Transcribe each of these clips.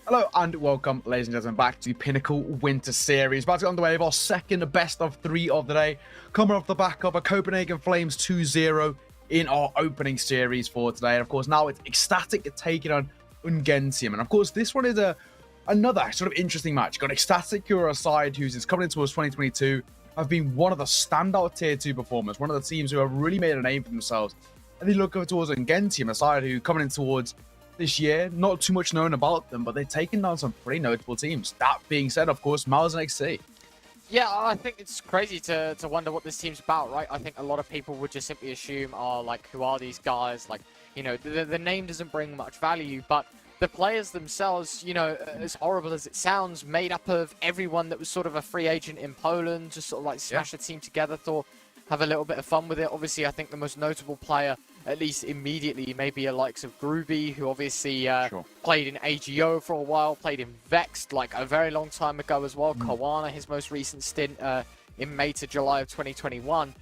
Hello and welcome, ladies and gentlemen, back to Pinnacle Winter Series. About to get underway with our second best of 3 of the day, coming off the back of a Copenhagen Flames 2-0 in our opening series for today. And of course, now it's ECSTATIC taking on UNGENTIUM. And of course, this one is another sort of interesting match. You've got ECSTATIC, who are a side who's coming into us 2022, have been one of the standout tier 2 performers, one of the teams who have really made a name for themselves. And they look over towards UNGENTIUM, a side who coming in towards this year, not too much known about them, but they've taken down some pretty notable teams. That being said, of course, MOUZ and XC. Yeah, I think it's crazy to wonder what this team's about, right? I think a lot of people would just simply assume, oh, like, who are these guys? Like, you know, the name doesn't bring much value, but the players themselves, you know, as horrible as it sounds, made up of everyone that was sort of a free agent in Poland, just sort of like smash a team together, thought, have a little bit of fun with it. Obviously, I think the most notable player, at least immediately, maybe a likes of Groovy, who obviously played in AGO for a while, played in Vexed like a very long time ago as well. Kawana, his most recent stint in May to July of 2021.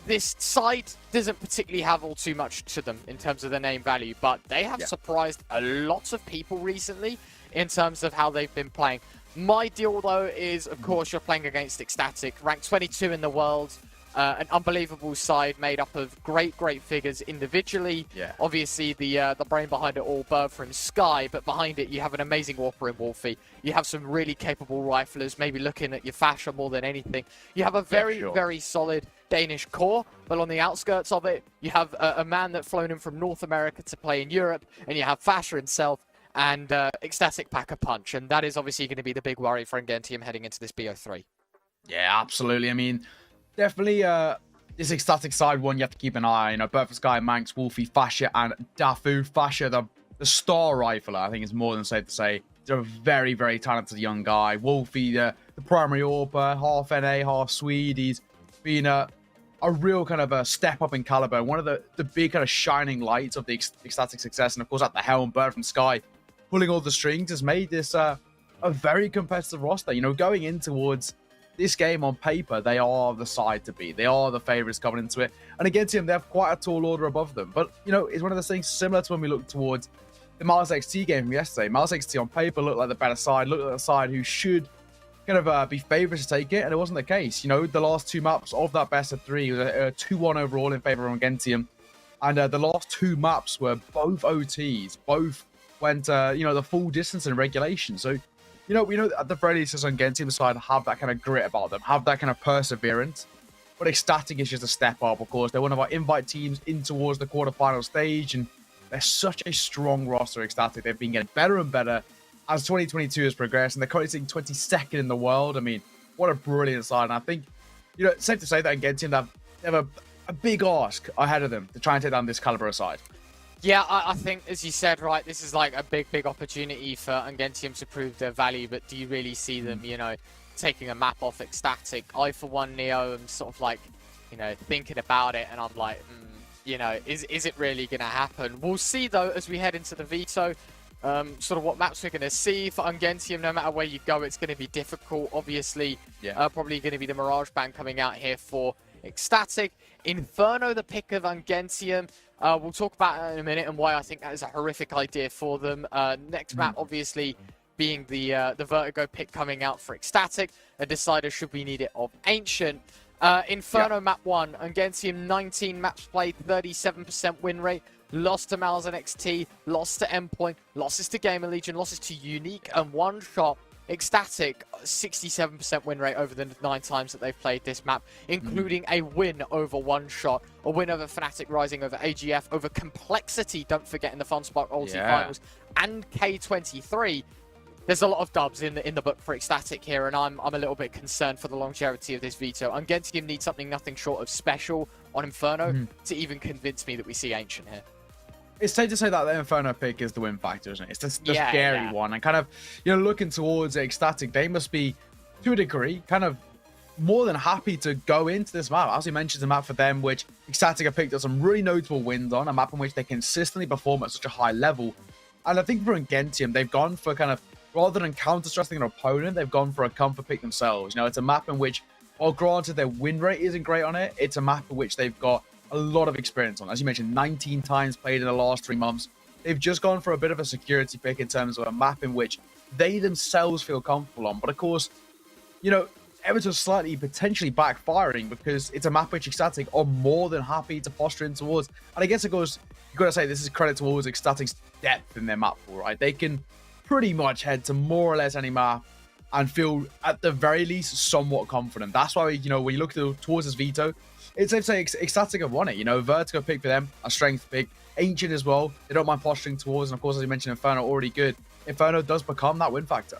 This side doesn't particularly have all too much to them in terms of the name value, but they have surprised a lot of people recently in terms of how they've been playing. My deal, though, is, of course, you're playing against ECSTATIC, ranked 22 in the world, an unbelievable side made up of great figures individually. Obviously, the brain behind it all, birthed from Sky, but behind it, you have an amazing Warper in Wolfie. You have some really capable riflers, maybe looking at your Fasher more than anything. You have a very solid Danish core, but on the outskirts of it, you have a man that's flown in from North America to play in Europe, and you have Fasher himself, and ECSTATIC pack a punch, and that is obviously going to be the big worry for UNGENTIUM heading into this BO3. Yeah, absolutely. I mean, definitely this ECSTATIC side one you have to keep an eye on. You know, Birth of Sky, Manx, Wolfie, Fasher, and Dafu. Fasher, the star rifler, I think it's more than safe to say. He's a very talented young guy. Wolfie, the primary AWPer, half NA, half Swede. He's been a real kind of a step up in caliber. One of the big kind of shining lights of the ECSTATIC success. And of course, at the helm, Birth from Sky, pulling all the strings, has made this a very competitive roster. You know, going in towards this game on paper, they are the side to beat. They are the favourites coming into it. And against him, they have quite a tall order above them. But, you know, it's one of those things similar to when we look towards the MOUZ XT game from yesterday. MOUZ XT on paper looked like the better side, looked like the side who should kind of be favourites to take it, and it wasn't the case. You know, the last 2 maps of that best of 3 was a 2-1 overall in favour of UNGENTIUM. And the last 2 maps were both OTs, both went, you know, the full distance in regulation. So, you know, we know at the very least, as UNGENTIUM side have that kind of grit about them, have that kind of perseverance. But ECSTATIC is just a step up, of course. They're one of our invite teams in towards the quarterfinal stage, and they're such a strong roster, ECSTATIC. They've been getting better and better as 2022 has progressed, and they're currently sitting 22nd in the world. I mean, what a brilliant side. And I think, you know, it's safe to say that UNGENTIUM have a big ask ahead of them to try and take down this caliber of side. Yeah, I think, as you said, right, this is like a big opportunity for UNGENTIUM to prove their value, but do you really see them, you know, taking a map off ECSTATIC? I, for one, Neo, am sort of like, you know, thinking about it, and I'm like, you know, is it really going to happen? We'll see, though, as we head into the veto, sort of what maps we're going to see for UNGENTIUM. No matter where you go, it's going to be difficult. Obviously, probably going to be the Mirage Band coming out here for ECSTATIC. Inferno, the pick of UNGENTIUM. We'll talk about it in a minute and why I think that is a horrific idea for them. Next map, obviously, being the Vertigo pick coming out for ECSTATIC. A decider should we need it of Ancient. Inferno map 1, UNGENTIUM 19 maps played, 37% win rate. Lost to MOUZ and XT, lost to Endpoint, losses to GamerLegion, losses to Unique and One Shot. ECSTATIC, 67% win rate over the 9 times that they've played this map, including a win over One Shot, a win over Fnatic Rising, over AGF, over Complexity, don't forget, in the FunSpark Ulti Finals, and K23. There's a lot of dubs in the book for ECSTATIC here, and I'm a little bit concerned for the longevity of this veto. UNGENTIUM needs something nothing short of special on Inferno to even convince me that we see Ancient here. It's safe to say that the Inferno pick is the win factor, isn't it? It's the scary one. And kind of, you know, looking towards ECSTATIC, they must be, to a degree, kind of more than happy to go into this map. As we mentioned, the map for them, which ECSTATIC have picked up some really notable wins on, a map in which they consistently perform at such a high level. And I think for UNGENTIUM, they've gone for kind of, rather than counter-stressing an opponent, they've gone for a comfort pick themselves. You know, it's a map in which, while granted their win rate isn't great on it, it's a map in which they've got a lot of experience on. As you mentioned, 19 times played in the last 3 months. they've just gone for a bit of a security pick in terms of a map in which they themselves feel comfortable on. But of course, you know, ever slightly potentially backfiring because it's a map which ECSTATIC are more than happy to posture in towards. And I guess, of course, you've got to say this is credit towards ECSTATIC's depth in their map pool, right? They can pretty much head to more or less any map and feel, at the very least, somewhat confident. That's why, you know, when you look towards this veto, it's safe to say ECSTATIC have won it. You know, Vertigo pick for them, a strength pick. Ancient as well. They don't mind posturing towards. And of course, as you mentioned, Inferno already good. Inferno does become that win factor.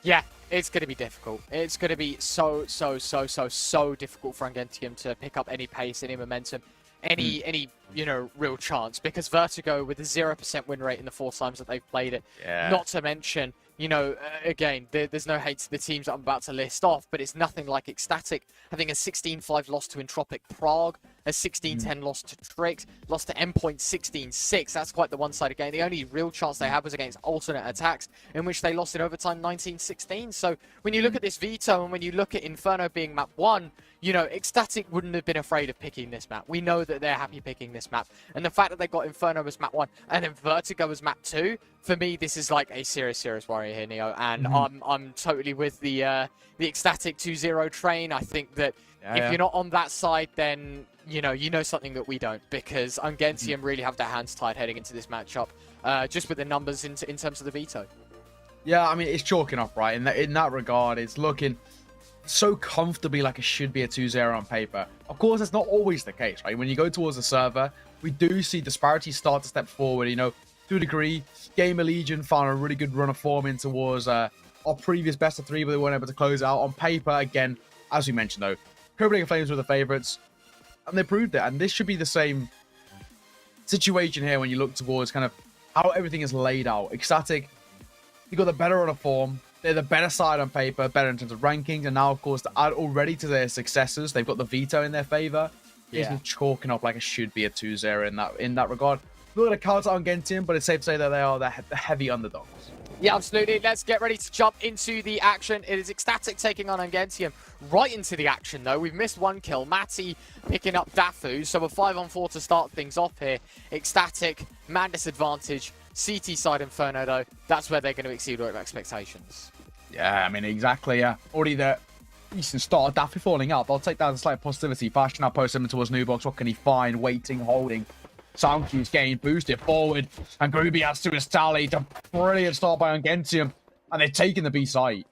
Yeah, it's going to be difficult. It's going to be so difficult for UNGENTIUM to pick up any pace, any momentum, any you know, real chance. Because Vertigo, with a 0% win rate in the 4 times that they've played it, not to mention, you know, again, there's no hate to the teams that I'm about to list off, but it's nothing like ECSTATIC having a 16-5 loss to Entropiq Prague, a 16-10 loss to Trix, lost to Endpoint 16-6. That's quite the one-sided game. The only real chance they had was against Alternate Attacks, in which they lost in overtime 19-16. So when you look at this veto and when you look at Inferno being map 1, you know, ECSTATIC wouldn't have been afraid of picking this map. We know that they're happy picking this map. And the fact that they got Inferno as map 1 and then Vertigo as map 2, for me, this is like a serious worry here, Neo. And I'm totally with the ECSTATIC 2-0 train. I think that if you're not on that side, then you know something that we don't, because UNGENTIUM really have their hands tied heading into this matchup, just with the numbers in terms of the veto. Yeah, I mean, it's chalking up, right? In that regard, it's looking so comfortably like it should be a 2-0 on paper. Of course, that's not always the case, right? When you go towards the server, we do see disparities start to step forward, you know, to a degree. GamerLegion found a really good run of form in towards our previous best of 3, but they weren't able to close out. On paper, again, as we mentioned, though, Copenhagen Flames were the favorites, and they proved it. And this should be the same situation here when you look towards kind of how everything is laid out. ECSTATIC, you got the better run of form. They're the better side on paper, better in terms of rankings. And now, of course, to add already to their successes, they've got the veto in their favor. It's chalking up like it should be a 2-0 in that regard. We're going to counter UNGENTIUM, but it's safe to say that they are the heavy underdogs. Yeah, absolutely. Let's get ready to jump into the action. It is ECSTATIC taking on UNGENTIUM. Right into the action, though. We've missed 1 kill. Matty picking up Dafu. So we're 5-on-4 to start things off here. ECSTATIC, man disadvantage. CT side Inferno, though. That's where they're going to exceed all expectations. Yeah, I mean, exactly, yeah. Already the decent start. Dafu falling up. I'll take that as a slight positivity. Fashion now post him towards new box. What can he find? Waiting, holding. Soundcue's getting boosted forward, and Groovy adds to his tally. It's a brilliant start by UNGENTIUM, and they're taking the B site.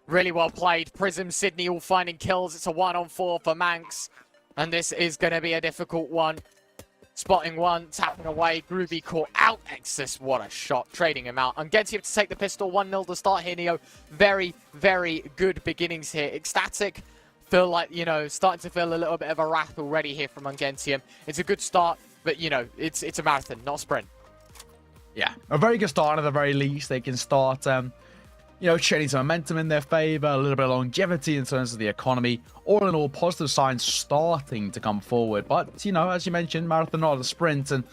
Really well played. Prism, Sydney all finding kills. It's a 1-on-4 for Manx, and this is going to be a difficult one. Spotting one, tapping away. Groovy caught out. Exis, what a shot. Trading him out. UNGENTIUM to take the pistol. 1-0 to start here, Neo. Very, very good beginnings here. ECSTATIC feel like, you know, starting to feel a little bit of a wrath already here from UNGENTIUM. It's a good start. But, you know, it's a marathon, not a sprint. Yeah, a very good start at the very least. They can start, you know, shedding some momentum in their favor, a little bit of longevity in terms of the economy. All in all, positive signs starting to come forward. But, you know, as you mentioned, marathon, not a sprint. And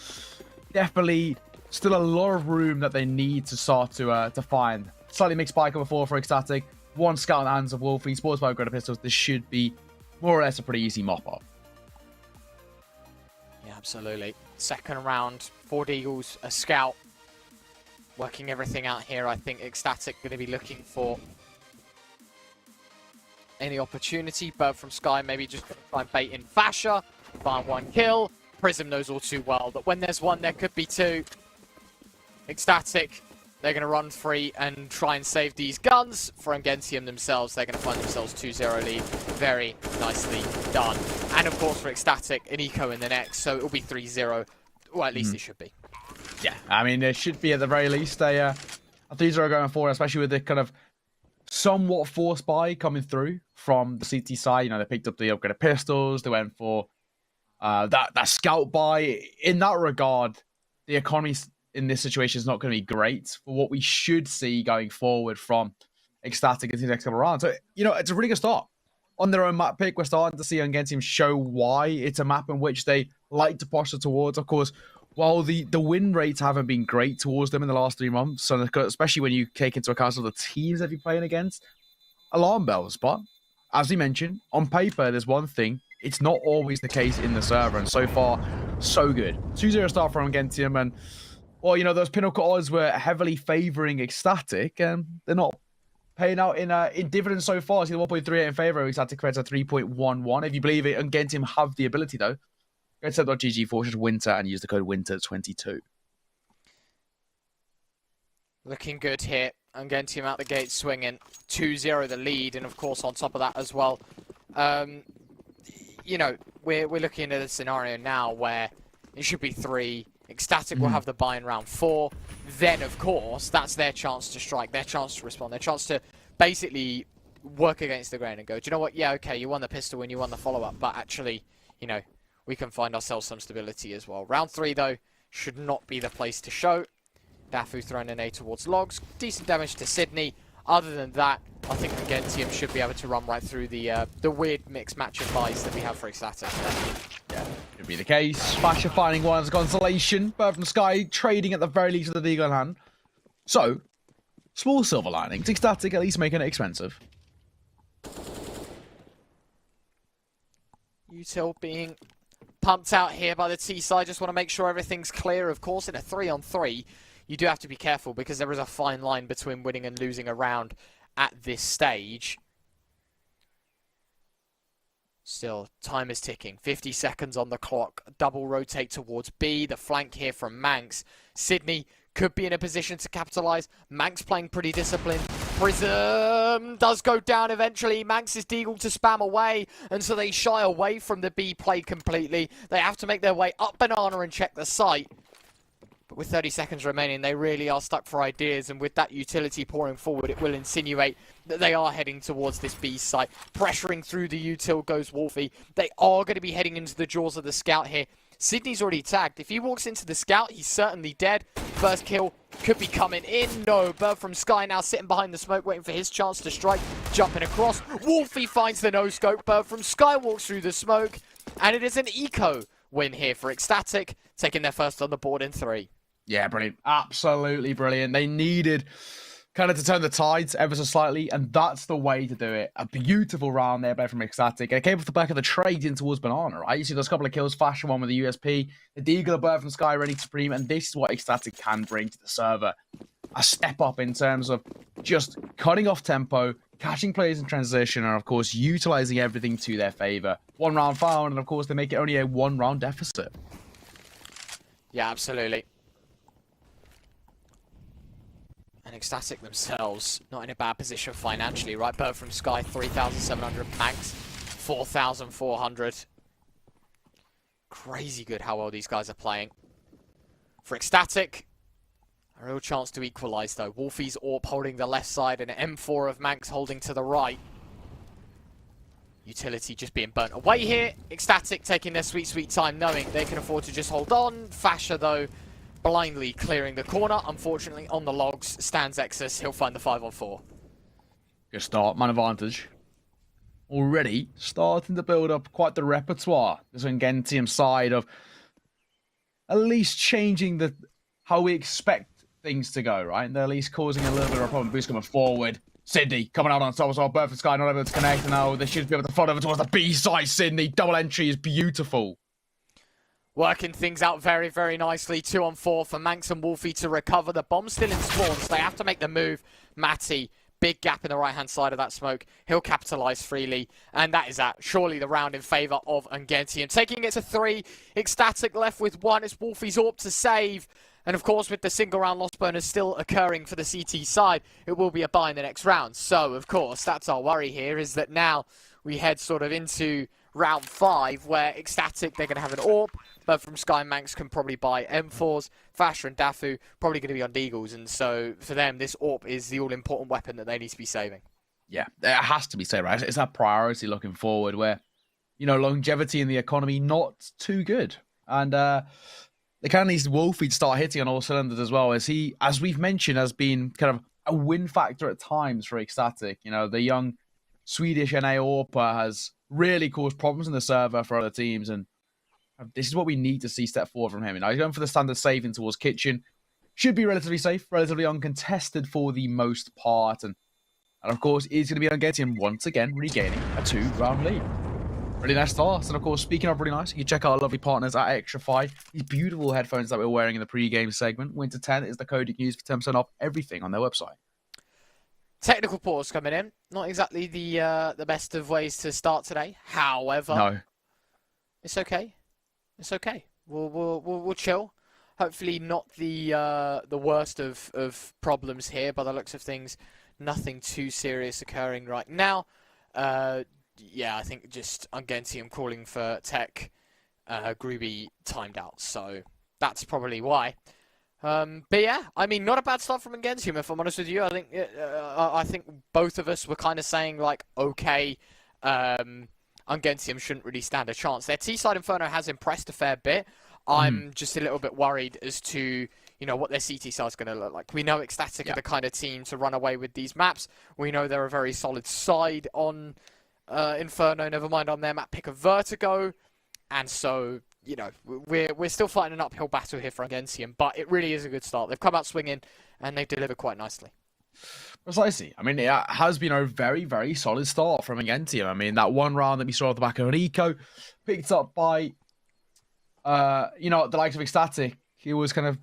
definitely still a lot of room that they need to start to find. Slightly mixed spike over 4 for ECSTATIC. 1 scout in the hands of Wolfie. Sports by Greater Pistols. This should be more or less a pretty easy mop-up. Absolutely. Second round, 4 Eagles, a scout. Working everything out here. I think ECSTATIC going to be looking for any opportunity. Bird from Sky maybe just try and bait in Fasher. Find 1 kill. Prism knows all too well that when there's 1, there could be 2. ECSTATIC, they're going to run free and try and save these guns. For UNGENTIUM themselves, they're going to find themselves 2-0 lead. Very nicely done. And of course for ECSTATIC, an eco in the next, so it'll be 3-0. Well, at least it should be. Yeah, I mean, it should be at the very least a 3-0 going forward, especially with the kind of somewhat forced buy coming through from the CT side. You know, they picked up the upgraded pistols. They went for that scout buy. In that regard, the economy in this situation is not going to be great for what we should see going forward from ECSTATIC into the next couple of rounds. So, you know, it's a really good start. On their own map pick, we're starting to see UNGENTIUM show why it's a map in which they like to posture towards. Of course, while the win rates haven't been great towards them in the last 3 months, so especially when you take into account some of the teams they've been playing against, alarm bells. But as we mentioned, on paper, there's one thing. It's not always the case in the server, and so far, so good. 2-0 start for UNGENTIUM, and Well, you know, those Pinnacle odds were heavily favoring Ecstatic, and they're not paying out in dividends so far. See the 1.38 in favor of Ecstatic compared to 3.11. If you believe it, UNGENTIUM have the ability, though. Go to set.gg / winter and use the code winter22. Looking good here. UNGENTIUM out the gate swinging. 2-0 the lead, and of course on top of that as well, you know, we're looking at a scenario now where it should be 3. Ecstatic will have the buy in round 4. Then, of course, that's their chance to strike, their chance to respond, their chance to basically work against the grain and go, do you know what? Yeah, okay, you won the pistol and you won the follow-up, but actually, you know, we can find ourselves some stability as well. Round 3, though, should not be the place to show. Dafu throwing an A towards Logs. Decent damage to Sydney. Other than that, I think UNGENTIUM should be able to run right through the weird mixed match of buys that we have for Ecstatic. Yeah, could be the case. Fasher finding one as a consolation. Bird from Sky trading at the very least with the Deagle in hand. So, small silver linings. Ecstatic at least making it expensive. Util being pumped out here by the T side. Just want to make sure everything's clear. Of course, in a 3-on-3, you do have to be careful because there is a fine line between winning and losing a round at this stage. Still, time is ticking. 50 seconds on the clock. Double rotate towards B. The flank here from Manx. Sydney could be in a position to capitalize. Manx playing pretty disciplined. Prism does go down eventually. Manx is deagle to spam away, and so they shy away from the B play completely. They have to make their way up Banana and check the site. But with 30 seconds remaining, they really are stuck for ideas, and with that utility pouring forward, it will insinuate that they are heading towards this B site. Pressuring through the util goes Wolfie. They are going to be heading into the jaws of the scout here. Sydney's already tagged. If he walks into the scout, he's certainly dead. First kill could be coming in. No, Bird from Sky now sitting behind the smoke, waiting for his chance to strike. Jumping across. Wolfie finds the no-scope. Bird from Sky walks through the smoke. And it is an eco win here for Ecstatic, taking their first on the board in 3. Yeah, brilliant. Absolutely brilliant. They needed kind of to turn the tides ever so slightly, and that's the way to do it. A beautiful round there by from Ecstatic. It came off the back of the trade in towards Banana, right? You see those couple of kills, Fashion one with the USP, the Deagle Bird from Sky ready to supreme, and this is what Ecstatic can bring to the server. A step up in terms of just cutting off tempo, catching players in transition, and of course, utilizing everything to their favor. 1 round found, and of course, they make it only a 1 round deficit. Yeah, absolutely. And Ecstatic themselves, not in a bad position financially, right? Bird from Sky, 3,700. Manx, 4,400. Crazy good how well these guys are playing. For Ecstatic, a real chance to equalise though. Wolfie's AWP holding the left side and an M4 of Manx holding to the right. Utility just being burnt away here. Ecstatic taking their sweet, sweet time, knowing they can afford to just hold on. Fasher, though, blindly clearing the corner. Unfortunately, on the logs stands Exus. He'll find the 5-on-4. Good start, man advantage. Already starting to build up quite the repertoire. This UNGENTIUM side of at least changing how we expect things to go, right? And they're at least causing a little bit of a problem. Boost coming forward. Sydney coming out on top as well. Bird from Sky not able to connect. Now they should be able to flood over towards the B side. Sydney double entry is beautiful. Working things out very, very nicely. 2-on-4 for Manx and Wolfie to recover. The bomb's still in spawn, so they have to make the move. Matty, big gap in the right-hand side of that smoke. He'll capitalise freely, and that is that. Surely the round in favour of UNGENTIUM. Taking it to 3. Ecstatic left with 1. It's Wolfie's AWP to save. And of course, with the single round loss bonus still occurring for the CT side, it will be a buy in the next round. So, of course, that's our worry here, is that now we head sort of into round 5, where Ecstatic, they're going to have an AWP, but from Sky Manx can probably buy M4s. Fasher and Dafu probably going to be on Deagles, and so for them, this AWP is the all-important weapon that they need to be saving. Yeah, it has to be saved, right? It's that priority looking forward where, you know, longevity in the economy, not too good. And they kind of need Wolfie to start hitting on all cylinders as well, as he, as we've mentioned, has been kind of a win factor at times for Ecstatic. You know, the young Swedish NA AWPer has really caused problems in the server for other teams, and this is what we need to see step forward from him. You know, he's going for the standard saving towards Kitchen. Should be relatively safe, relatively uncontested for the most part, and of course, is going to be UNGENTIUM once again regaining a 2-round lead. Really nice start. And of course, speaking of really nice, you can check out our lovely partners at Extrafy. These beautiful headphones that we're wearing in the pre-game segment. Winter 10 is the code you can use for 10% off everything on their website. Technical pause coming in. Not exactly the best of ways to start today. However, No. It's okay. It's okay. We'll chill. Hopefully not the worst of problems here by the looks of things. Nothing too serious occurring right now. Yeah, I think just UNGENTIUM calling for tech. Groovy timed out, so that's probably why. But yeah, I mean, not a bad start from UNGENTIUM, if I'm honest with you. I think both of us were kind of saying, like, okay, UNGENTIUM shouldn't really stand a chance. Their T-side Inferno has impressed a fair bit. I'm just a little bit worried as to, you know, what their CT side is going to look like. We know ECSTATIC are the kind of team to run away with these maps. We know they're a very solid side on Inferno, never mind on their map pick of Vertigo. And so, you know, we're still fighting an uphill battle here for UNGENTIUM, but it really is a good start. They've come out swinging, and they've delivered quite nicely. Precisely. I mean, it has been a very, very solid start from UNGENTIUM. I mean, that one round that we saw at the back of an eco, picked up by, you know, the likes of ECSTATIC, it was kind of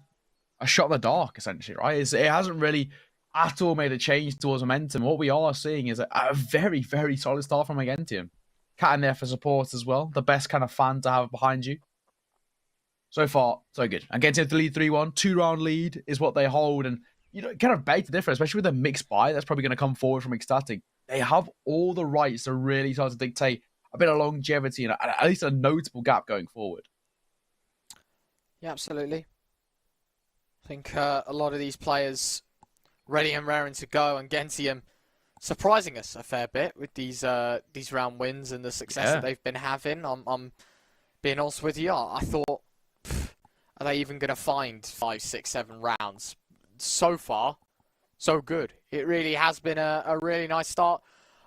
a shot in the dark, essentially, right? It hasn't really at all made a change towards momentum. What we are seeing is a very, very solid start from UNGENTIUM. Cat in there for support as well. The best kind of fan to have behind you. So far, so good. UNGENTIUM to lead 3-1. 2-round lead is what they hold. And, you know, kind of beg to differ, especially with a mixed buy that's probably going to come forward from ECSTATIC. They have all the rights to really start to dictate a bit of longevity and at least a notable gap going forward. Yeah, absolutely. I think a lot of these players ready and raring to go. UNGENTIUM surprising us a fair bit with these round wins and the success that they've been having. I'm being honest with you. I thought, are they even going to find 5, 6, 7 rounds? So far, so good. It really has been a really nice start.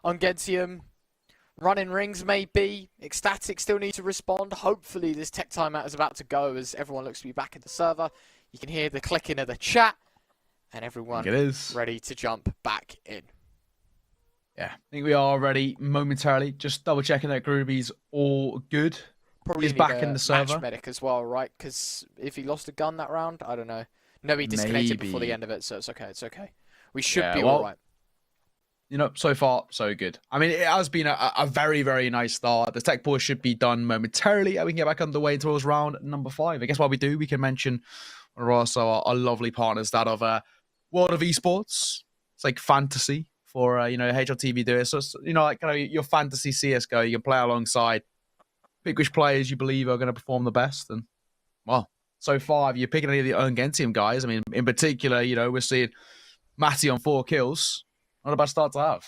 UNGENTIUM running rings maybe. ECSTATIC still need to respond. Hopefully this tech timeout is about to go as everyone looks to be back in the server. You can hear the clicking of the chat and everyone ready to jump back in. Yeah, I think we are ready momentarily. Just double checking that Groovy's all good. Probably he's back in the server. Match medic as well, right? Because if he lost a gun that round, I don't know. No, he disconnected before the end of it, so it's okay. It's okay. We should be all right. You know, so far, so good. I mean, it has been a very, very nice start. The tech pause should be done momentarily, and we can get back underway towards round number 5. I guess while we do, we can mention also our lovely partners, that of World of Esports. It's like fantasy for, you know, HLTV do it. So, it's, you know, like kind of your fantasy CSGO, you can play alongside, pick which players you believe are going to perform the best. And, well, so far, if you're picking any of the UNGENTIUM guys, I mean, in particular, you know, we're seeing Matty on 4 kills. Not a bad start to have.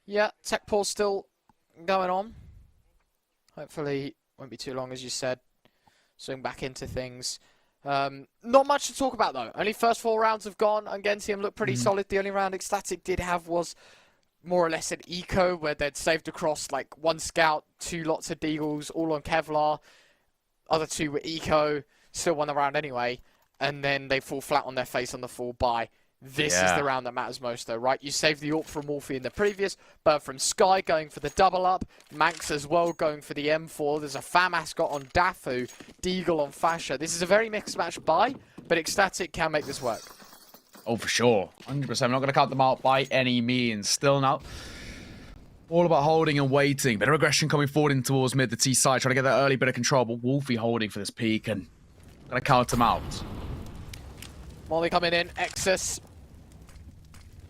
Yeah, tech pause still going on. Hopefully, won't be too long, as you said. Swing back into things. Not much to talk about, though. Only first 4 rounds have gone. UNGENTIUM looked pretty solid. The only round ECSTATIC did have was more or less an eco, where they'd saved across like 1 scout, 2 lots of deagles, all on Kevlar. Other 2 were eco. Still won the round anyway. And then they fall flat on their face on the full buy. This is the round that matters most, though, right? You saved the AWP from Wolfie in the previous, but from Sky going for the double up, Manx as well going for the M4. There's a FAMASCOT on Dafu, Deagle on Fascia. This is a very mixed match buy, but ECSTATIC can make this work. Oh, for sure. 100%. I'm not going to count them out by any means. Still now, all about holding and waiting. Bit of aggression coming forward in towards mid, the T side, trying to get that early bit of control, but Wolfie holding for this peak, and going to count them out. Molly coming in, Exus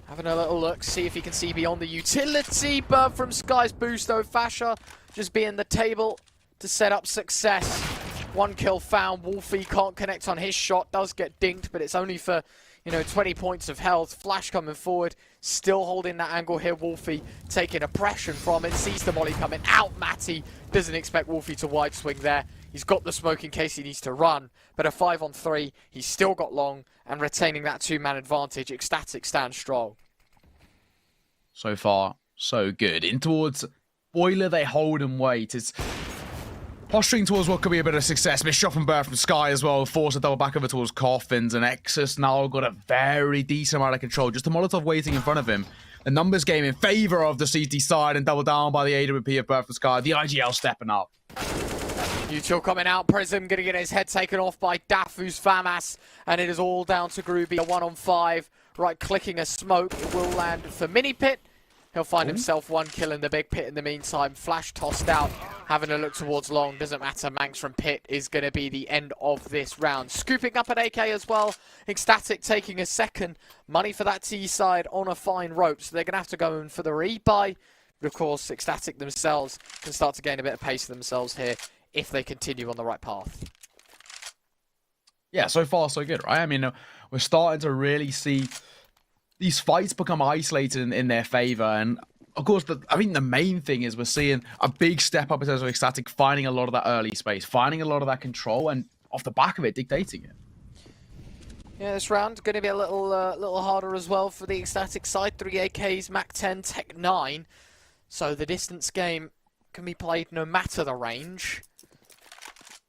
having a little look, see if he can see beyond the utility, but from Sky's boost though, Fascia just being the table to set up success. 1 kill found, Wolfie can't connect on his shot, does get dinked, but it's only for, you know, 20 points of health. Flash coming forward, still holding that angle here. Wolfie taking oppression from it, sees the molly coming out. Matty doesn't expect Wolfie to wide swing there. He's got the smoke in case he needs to run, but a 5-on-3, he's still got long, and retaining that 2-man advantage. ECSTATIC stands strong. So far, so good. In towards Boiler, they hold and wait. It's posturing towards what could be a bit of success. Miss shot from Bird from Sky as well. Force a double back over towards Coffins, and Exus now got a very decent amount of control. Just a Molotov waiting in front of him. A numbers game in favor of the CT side and double down by the AWP of Birth of Sky. The IGL stepping up. Util coming out, Prism gonna get his head taken off by Dafu's FAMAS, and it is all down to Groovy, a 1-on-5, right clicking a smoke, it will land for Mini Pit. He'll find himself one kill in the big pit in the meantime. Flash tossed out, having a look towards long, doesn't matter, Manx from pit is gonna be the end of this round. Scooping up an AK as well, ECSTATIC taking a second, money for that T side on a fine rope, so they're gonna have to go in for the rebuy. But of course, ECSTATIC themselves can start to gain a bit of pace for themselves here, if they continue on the right path. Yeah, so far so good, right? I mean, we're starting to really see these fights become isolated in their favor. And of course, I think the main thing is we're seeing a big step up in terms of ECSTATIC finding a lot of that early space, finding a lot of that control, and off the back of it, dictating it. Yeah, this round going to be a little harder as well for the ECSTATIC side. 3 AKs, Mac 10, Tech 9. So the distance game can be played no matter the range.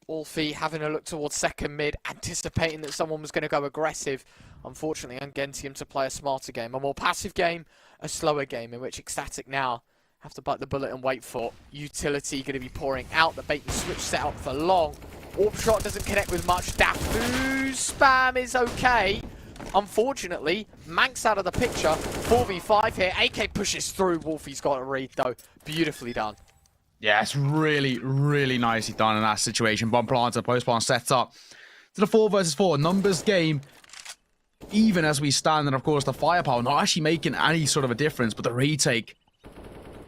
Wolfie having a look towards second mid, anticipating that someone was going to go aggressive. Unfortunately, UNGENTIUM to play a smarter game, a more passive game, a slower game, in which ECSTATIC now have to bite the bullet and wait for utility going to be pouring out. The bait and switch set up for long. Warp shot doesn't connect with much. Dafu spam is okay. Unfortunately, Manx out of the picture. 4v5 here. AK pushes through. Wolfie's got a read though. Beautifully done. Yeah, it's really, really nicely done in that situation. Bomb planter, post plant sets up to the 4 versus 4 numbers game. Even as we stand, and of course the firepower not actually making any sort of a difference, but the retake,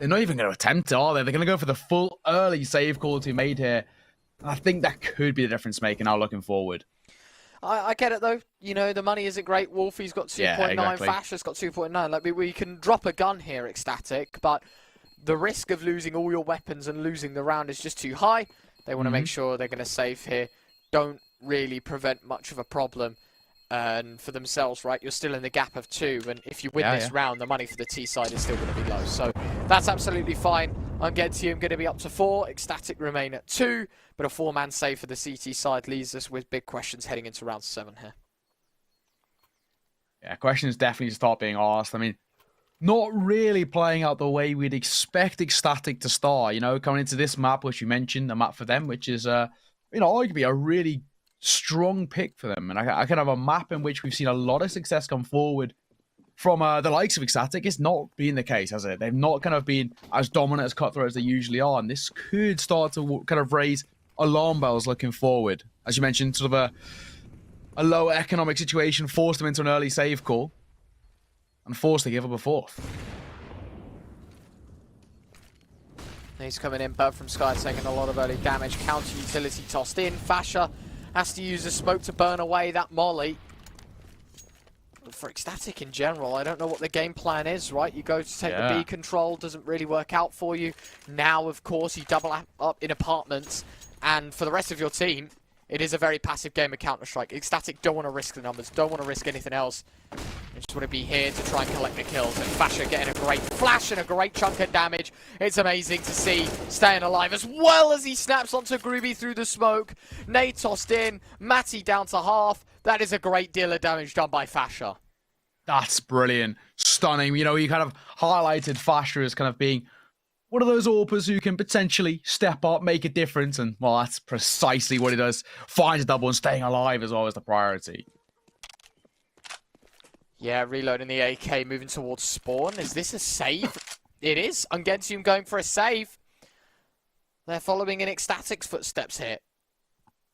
they're not even going to attempt it, are they? They're going to go for the full early save call to be made here. I think that could be the difference maker now looking forward. I get it though. You know, the money isn't great. Wolfie's got 2.9, yeah, exactly. Fasher's got 2.9. Like, we can drop a gun here, ECSTATIC, but the risk of losing all your weapons and losing the round is just too high. They want to make sure they're going to save here. Don't really prevent much of a problem. And for themselves, right, you're still in the gap of 2, and if you win this round, the money for the T side is still going to be low. So that's absolutely fine. UNGENTIUM going to be up to 4, ECSTATIC remain at 2, but a 4-man save for the CT side leaves us with big questions heading into round 7 here. Yeah, questions definitely start being asked. I mean, not really playing out the way we'd expect ECSTATIC to start, you know, coming into this map, which you mentioned, the map for them, which is, you know, arguably a really strong pick for them. And I kind of a map in which we've seen a lot of success come forward from the likes of ECSTATIC. It's not been the case, has it? They've not kind of been as dominant as Cutthroat as they usually are. And this could start to kind of raise alarm bells looking forward. As you mentioned, sort of a low economic situation forced them into an early save call and forced to give up a 4th. He's coming in, Bird from Sky taking a lot of early damage. Counter utility tossed in. Fasher has to use the smoke to burn away that molly. For ECSTATIC in general, I don't know what the game plan is, right? You go to take the B control, doesn't really work out for you. Now, of course, you double up in apartments, and for the rest of your team, it is a very passive game of Counter-Strike. ECSTATIC don't want to risk the numbers, don't want to risk anything else. They just want to be here to try and collect the kills. And Fasher getting a great flash and a great chunk of damage. It's amazing to see, staying alive as well as he snaps onto Groovy through the smoke. Nade tossed in, Matty down to half. That is a great deal of damage done by Fasher. That's brilliant. Stunning. You know, you kind of highlighted Fasher as kind of being one of those AWPers who can potentially step up, make a difference, and, well, that's precisely what he does. Finds a double and staying alive as well as the priority. Yeah, reloading the AK, moving towards spawn. Is this a save? It is. UNGENTIUM going for a save. They're following in ECSTATIC's footsteps here.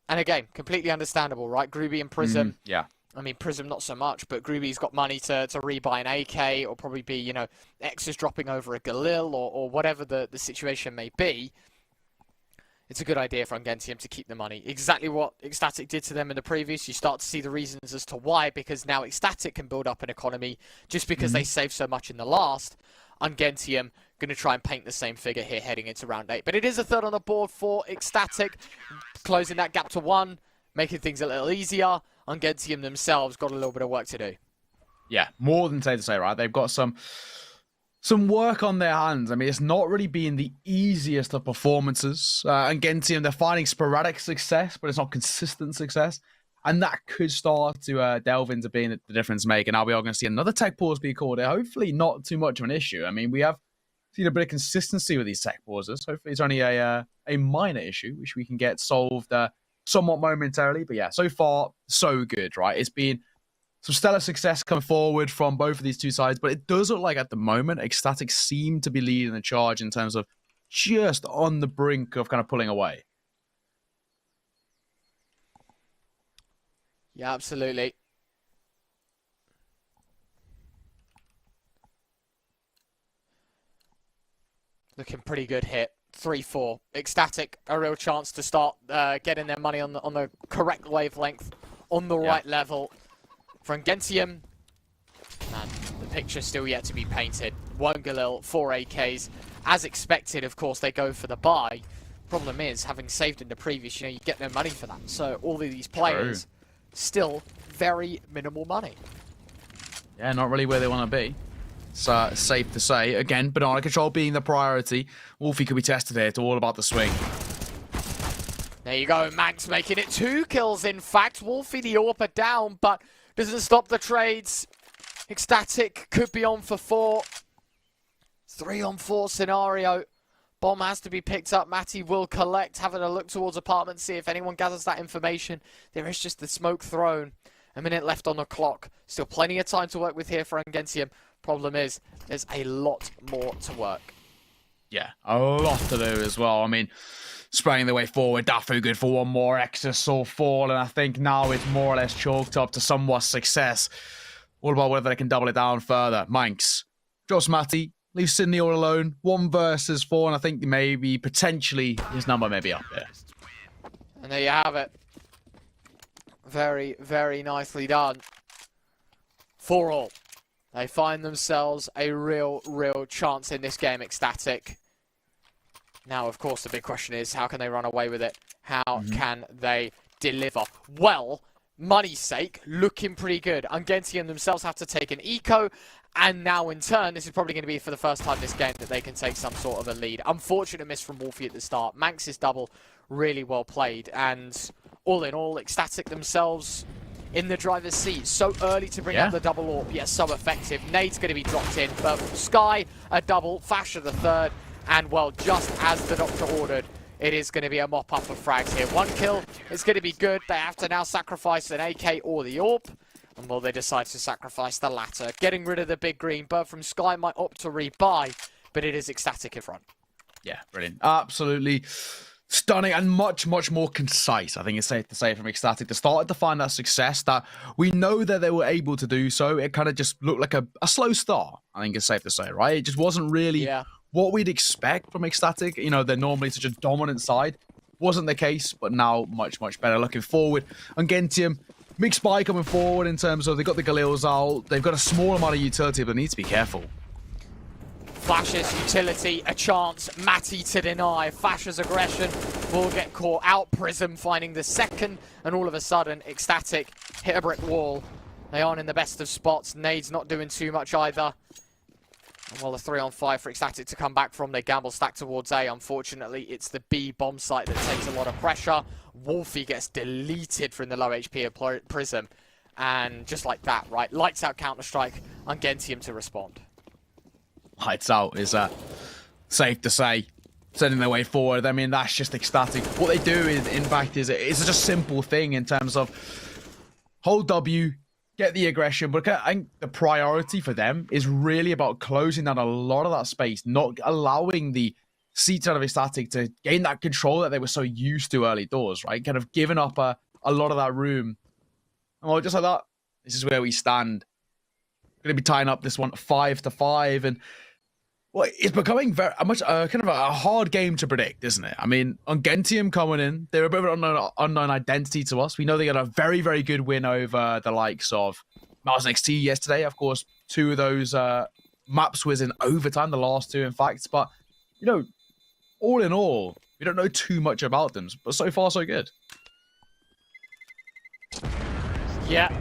And again, completely understandable, right? Groovy and Prism. Yeah. I mean, Prism not so much, but Groovy's got money to rebuy an AK, or probably be, you know, X is dropping over a Galil, or whatever the situation may be. It's a good idea for UNGENTIUM to keep the money. Exactly what ECSTATIC did to them in the previous. You start to see the reasons as to why, because now ECSTATIC can build up an economy just because they saved so much in the last. UNGENTIUM going to try and paint the same figure here heading into round 8. But it is a 3rd on the board for ECSTATIC, closing that gap to 1, making things a little easier. UNGENTIUM themselves got a little bit of work to do. Yeah, more than safe to say, right? They've got some work on their hands. I mean, it's not really been the easiest of performances. UNGENTIUM, they're finding sporadic success, but it's not consistent success. And that could start to delve into being the difference maker. Now we are going to see another tech pause be called. Hopefully not too much of an issue. I mean, we have seen a bit of consistency with these tech pauses. Hopefully it's only a minor issue, which we can get solved somewhat momentarily. But yeah, so far, so good, right? It's been some stellar success coming forward from both of these two sides. But it does look like at the moment, ECSTATIC seem to be leading the charge in terms of just on the brink of kind of pulling away. Yeah, absolutely. Looking pretty good hit. 3-4. ECSTATIC, a real chance to start getting their money on the correct wavelength, on the right level. For UNGENTIUM, man, the picture's still yet to be painted. Galil, 4 AKs. As expected, of course, they go for the buy. Problem is, having saved in the previous, you get no money for that. So all of these players, still very minimal money. Yeah, not really where they want to be. So safe to say. Again, banana control being the priority. Wolfie could be tested here. It's all about the swing. There you go. Manx making it 2 kills, in fact. Wolfie the AWP down, but doesn't stop the trades. ECSTATIC could be on for 4. 3-on-4 scenario. Bomb has to be picked up. Matty will collect, having a look towards apartment, see if anyone gathers that information. There is just the smoke thrown. A minute left on the clock. Still plenty of time to work with here for UNGENTIUM. Problem is, there's a lot more to work. Yeah, a lot to do as well. I mean, spraying the way forward, Dafu good for one more. Exus all fall, and I think now it's more or less chalked up to somewhat success. All about whether they can double it down further. Manx drops Matty. Leaves Sydney all alone. 1 versus 4, and I think maybe, potentially, his number may be up there. And there you have it. Very, very nicely done. 4-all. They find themselves a real chance in this game, ECSTATIC. Now, of course, the big question is, how can they run away with it? How can they deliver? Well, money's sake, looking pretty good. UNGENTIUM themselves have to take an eco. And now, in turn, this is probably going to be for the first time this game that they can take some sort of a lead. Unfortunate miss from Wolfie at the start. Manx's double, really well played. And all in all, ECSTATIC themselves in the driver's seat. So early to bring up the double AWP, yet so effective. Nade's going to be dropped in. But Sky, a double. Fasher the third. And, well, just as the doctor ordered, it is going to be a mop-up of frags here. 1 kill is going to be good. They have to now sacrifice an AK or the AWP. And will they decide to sacrifice the latter? Getting rid of the big green. Bird from Sky might opt to rebuy, but it is ECSTATIC in front. Yeah, brilliant. Absolutely stunning and much more concise. I think it's safe to say from ECSTATIC. They started to find that success that we know that they were able to do so. It kind of just looked like a slow start, I think it's safe to say, right? It just wasn't really what we'd expect from ECSTATIC. You know, they're normally such a dominant side. Wasn't the case, but now much better. Looking forward. UNGENTIUM, mixed buy coming forward in terms of they've got the Galils out. They've got a small amount of utility, but they need to be careful. Flasher's utility, a chance. Matty to deny. Flasher's aggression will get caught out. Prism finding the second, and all of a sudden, ECSTATIC hit a brick wall. They aren't in the best of spots. Nade's not doing too much either. And well, a 3-on-5 for ECSTATIC to come back from. They gamble stack towards A. Unfortunately, it's the B bomb site that takes a lot of pressure. Wolfie gets deleted from the low HP of Prism. And just like that, right? Lights out Counter-Strike. UNGENTIUM to respond. Lights out is safe to say. Sending their way forward. I mean, that's just ECSTATIC. What they do is, in fact, is it's just a simple thing in terms of hold W, get the aggression, but I think the priority for them is really about closing down a lot of that space, not allowing the seats out of ECSTATIC to gain that control that they were so used to early doors, right? Kind of giving up a lot of that room. And well, just like that, this is where we stand. Going to be tying up this one 5-5, and well, it's becoming very much kind of a hard game to predict, isn't it? I mean, UNGENTIUM coming in, they're a bit of an unknown identity to us. We know they got a very good win over the likes of MOUZ NXT yesterday. Of course, 2 of those maps was in overtime, the last 2, in fact. But, you know, all in all, we don't know too much about them, but so far, so good. Yeah.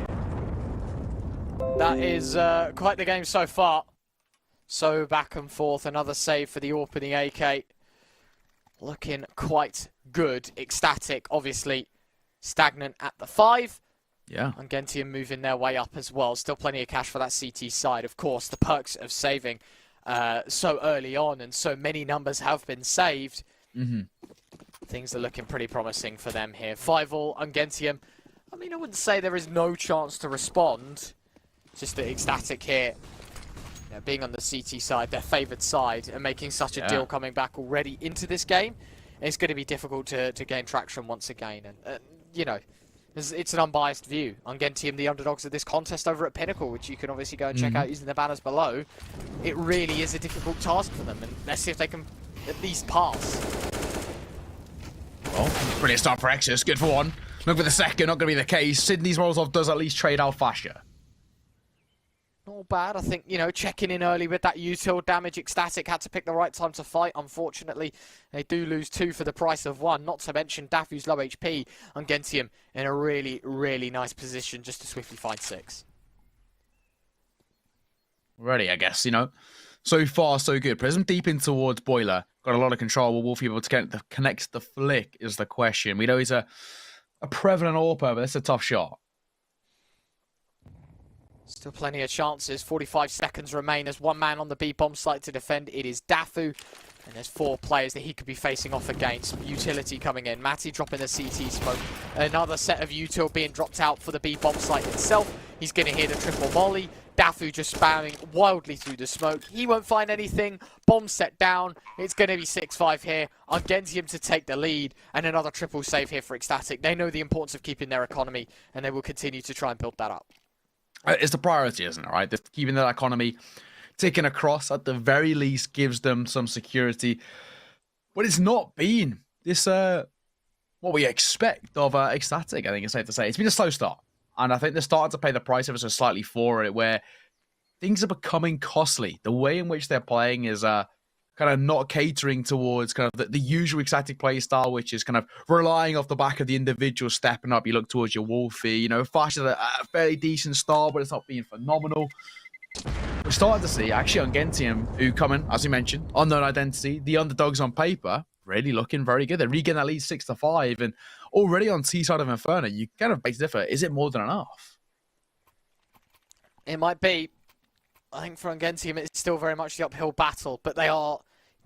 That is quite the game so far. So back and forth, another save for the AWP and the AK. Looking quite good. ECSTATIC, obviously, stagnant at the 5. Yeah. UNGENTIUM moving their way up as well. Still plenty of cash for that CT side. Of course, the perks of saving so early on and so many numbers have been saved. Things are looking pretty promising for them here. 5-all, UNGENTIUM. I mean, I wouldn't say there is no chance to respond. Just that ECSTATIC here, you know, being on the CT side, their favoured side, and making such a deal coming back already into this game, it's going to be difficult to gain traction once again. And, you know, it's an unbiased view. UNGENTIUM, the underdogs of this contest over at Pinnacle, which you can obviously go and check out using the banners below. It really is a difficult task for them, and let's see if they can at least pass. Well, brilliant start for Exus. Good for one. Look for the second, not going to be the case. Sydney's Molotov does at least trade out faster. Not bad. I think, you know, checking in early with that util damage. ECSTATIC had to pick the right time to fight. Unfortunately, they do lose 2 for the price of 1. Not to mention Dafu's low HP. UNGENTIUM in a really, really nice position just to swiftly find 6. Ready, I guess, you know. So far, so good. Prism deep in towards Boiler. Got a lot of control. Will Wolf be able to connect the flick is the question. We know he's a prevalent AWPer, but it's a tough shot. Still plenty of chances. 45 seconds remain. There's one man on the B bomb site to defend. It is Dafu. And there's 4 players that he could be facing off against. Utility coming in. Matty dropping the CT smoke. Another set of util being dropped out for the B bomb site itself. He's going to hear the triple volley. Dafu just spamming wildly through the smoke. He won't find anything. Bomb set down. It's going to be 6-5 here. UNGENTIUM to take the lead. And another triple save here for ECSTATIC. They know the importance of keeping their economy. And they will continue to try and build that up. It's the priority, isn't it, right? Keeping that economy ticking across, at the very least, gives them some security. But it's not been this, what we expect of ECSTATIC, I think it's safe to say. It's been a slow start. And I think they're starting to pay the price ever so slightly for it, where things are becoming costly. The way in which they're playing is kind of not catering towards kind of the usual ECSTATIC play style, which is kind of relying off the back of the individual stepping up. You look towards your Wolfie, you know, Fash is a fairly decent start, but it's not being phenomenal. We're starting to see, actually, UNGENTIUM, who come in, as you mentioned, unknown identity, the underdogs on paper, really looking very good. They're regain that lead 6-5, and already on T side of Inferno, you kind of base differ. Is it more than enough? It might be. I think for UNGENTIUM, it's still very much the uphill battle, but they are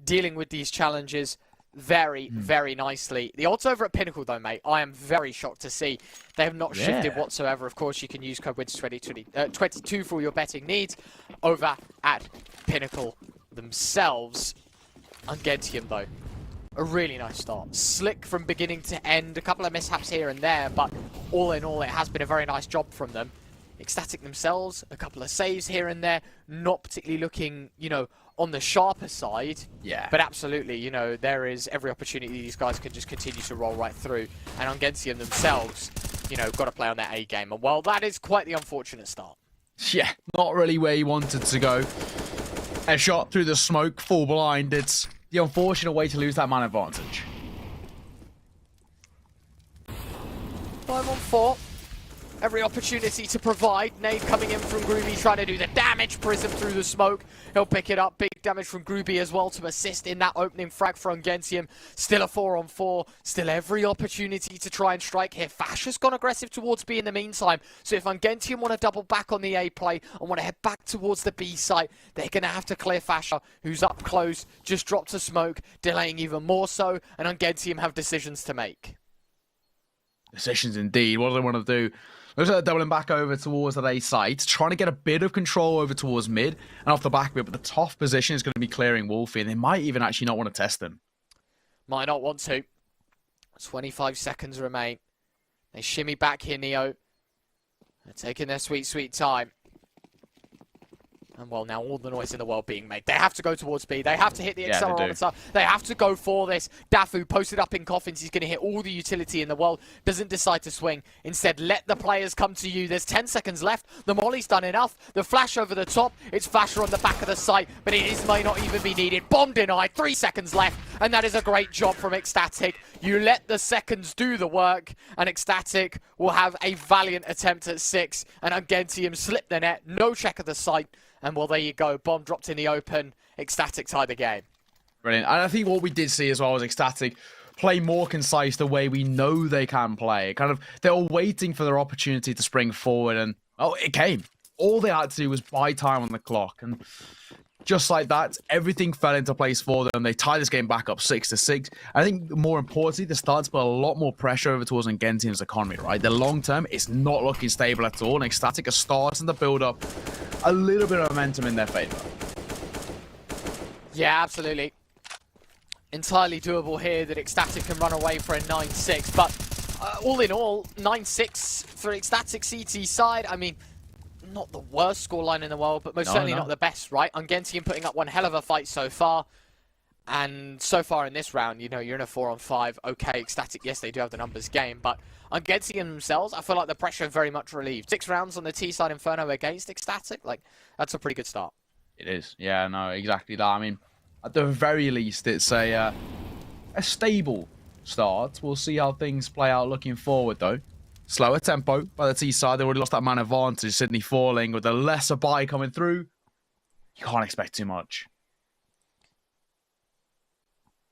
dealing with these challenges very, very nicely. The odds over at Pinnacle, though, mate, I am very shocked to see. They have not shifted whatsoever. Of course, you can use code WIDS22 for all your betting needs over at Pinnacle themselves. UNGENTIUM, though, a really nice start. Slick from beginning to end. A couple of mishaps here and there, but all in all, it has been a very nice job from them. ECSTATIC themselves, a couple of saves here and there, not particularly looking, you know, on the sharper side. Yeah. But absolutely, you know, there is every opportunity these guys can just continue to roll right through. And UNGENTIUM themselves, you know, got to play on their A game. And well, that is quite the unfortunate start. Yeah, not really where he wanted to go. A shot through the smoke, full blind. It's the unfortunate way to lose that man advantage. 5-on-4. Every opportunity to provide. Nade coming in from Groovy, trying to do the damage. Prism through the smoke. He'll pick it up. Big damage from Groovy as well to assist in that opening frag for UNGENTIUM. Still a 4-on-4. Still every opportunity to try and strike here. Fash has gone aggressive towards B in the meantime. So if UNGENTIUM want to double back on the A play and want to head back towards the B site, they're going to have to clear Fasher, who's up close, just dropped a smoke, delaying even more so. And UNGENTIUM have decisions to make. Decisions indeed. What do they want to do? Looks like they're doubling back over towards that A site, trying to get a bit of control over towards mid and off the back of it, but the tough position is going to be clearing Wolfie, and they might even actually not want to test him. Might not want to. 25 seconds remain. They shimmy back here, Neo. They're taking their sweet, sweet time. And well, now all the noise in the world being made. They have to go towards B. They have to hit the accelerometer. They have to go for this. Dafu posted up in coffins. He's going to hit all the utility in the world. Doesn't decide to swing. Instead, let the players come to you. There's 10 seconds left. The molly's done enough. The flash over the top. It's Fasher on the back of the site, but may not even be needed. Bomb denied. 3 seconds left, and that is a great job from ECSTATIC. You let the seconds do the work, and ECSTATIC will have a valiant attempt at 6, and UNGENTIUM slip the net. No check of the site. And well, there you go. Bomb dropped in the open. ECSTATIC tied the game. Brilliant. And I think what we did see as well was ECSTATIC play more concise the way we know they can play. Kind of, they were waiting for their opportunity to spring forward, and oh, it came. All they had to do was buy time on the clock, and just like that, everything fell into place for them. They tied this game back up 6-6. I think more importantly, they're starting to put a lot more pressure over towards UNGENTIUM's economy, right? The long term, it's not looking stable at all, and ECSTATIC are starting to build up a little bit of momentum in their favor. Yeah, absolutely. Entirely doable here that ECSTATIC can run away for a 9-6, but all in all, 9-6 for ECSTATIC CT side. I mean, not the worst scoreline in the world, but most certainly not the best, right? UNGENTIUM putting up one hell of a fight so far. And so far in this round, you know, you're in a 4-on-5. Okay, ECSTATIC, yes, they do have the numbers game, but UNGENTIUM themselves, I feel like the pressure very much relieved. 6 rounds on the T side Inferno against ECSTATIC, like, that's a pretty good start. It is. Yeah, no, exactly that. I mean, at the very least, it's a stable start. We'll see how things play out looking forward, though. Slower tempo by the T side. They already lost that man advantage. Sydney falling with a lesser buy coming through. You can't expect too much.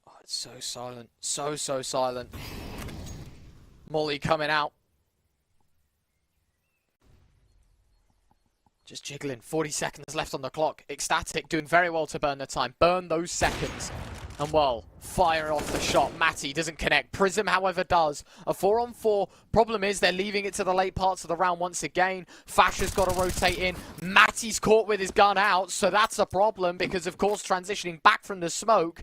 Oh, it's so silent. So silent. Molly coming out. Just jiggling. 40 seconds left on the clock. ECSTATIC doing very well to burn the time. Burn those seconds. And well, fire off the shot. Matty doesn't connect. Prism, however, does. A 4-on-4. Problem is they're leaving it to the late parts of the round once again. Fasha's got to rotate in. Matty's caught with his gun out, so that's a problem because, of course, transitioning back from the smoke.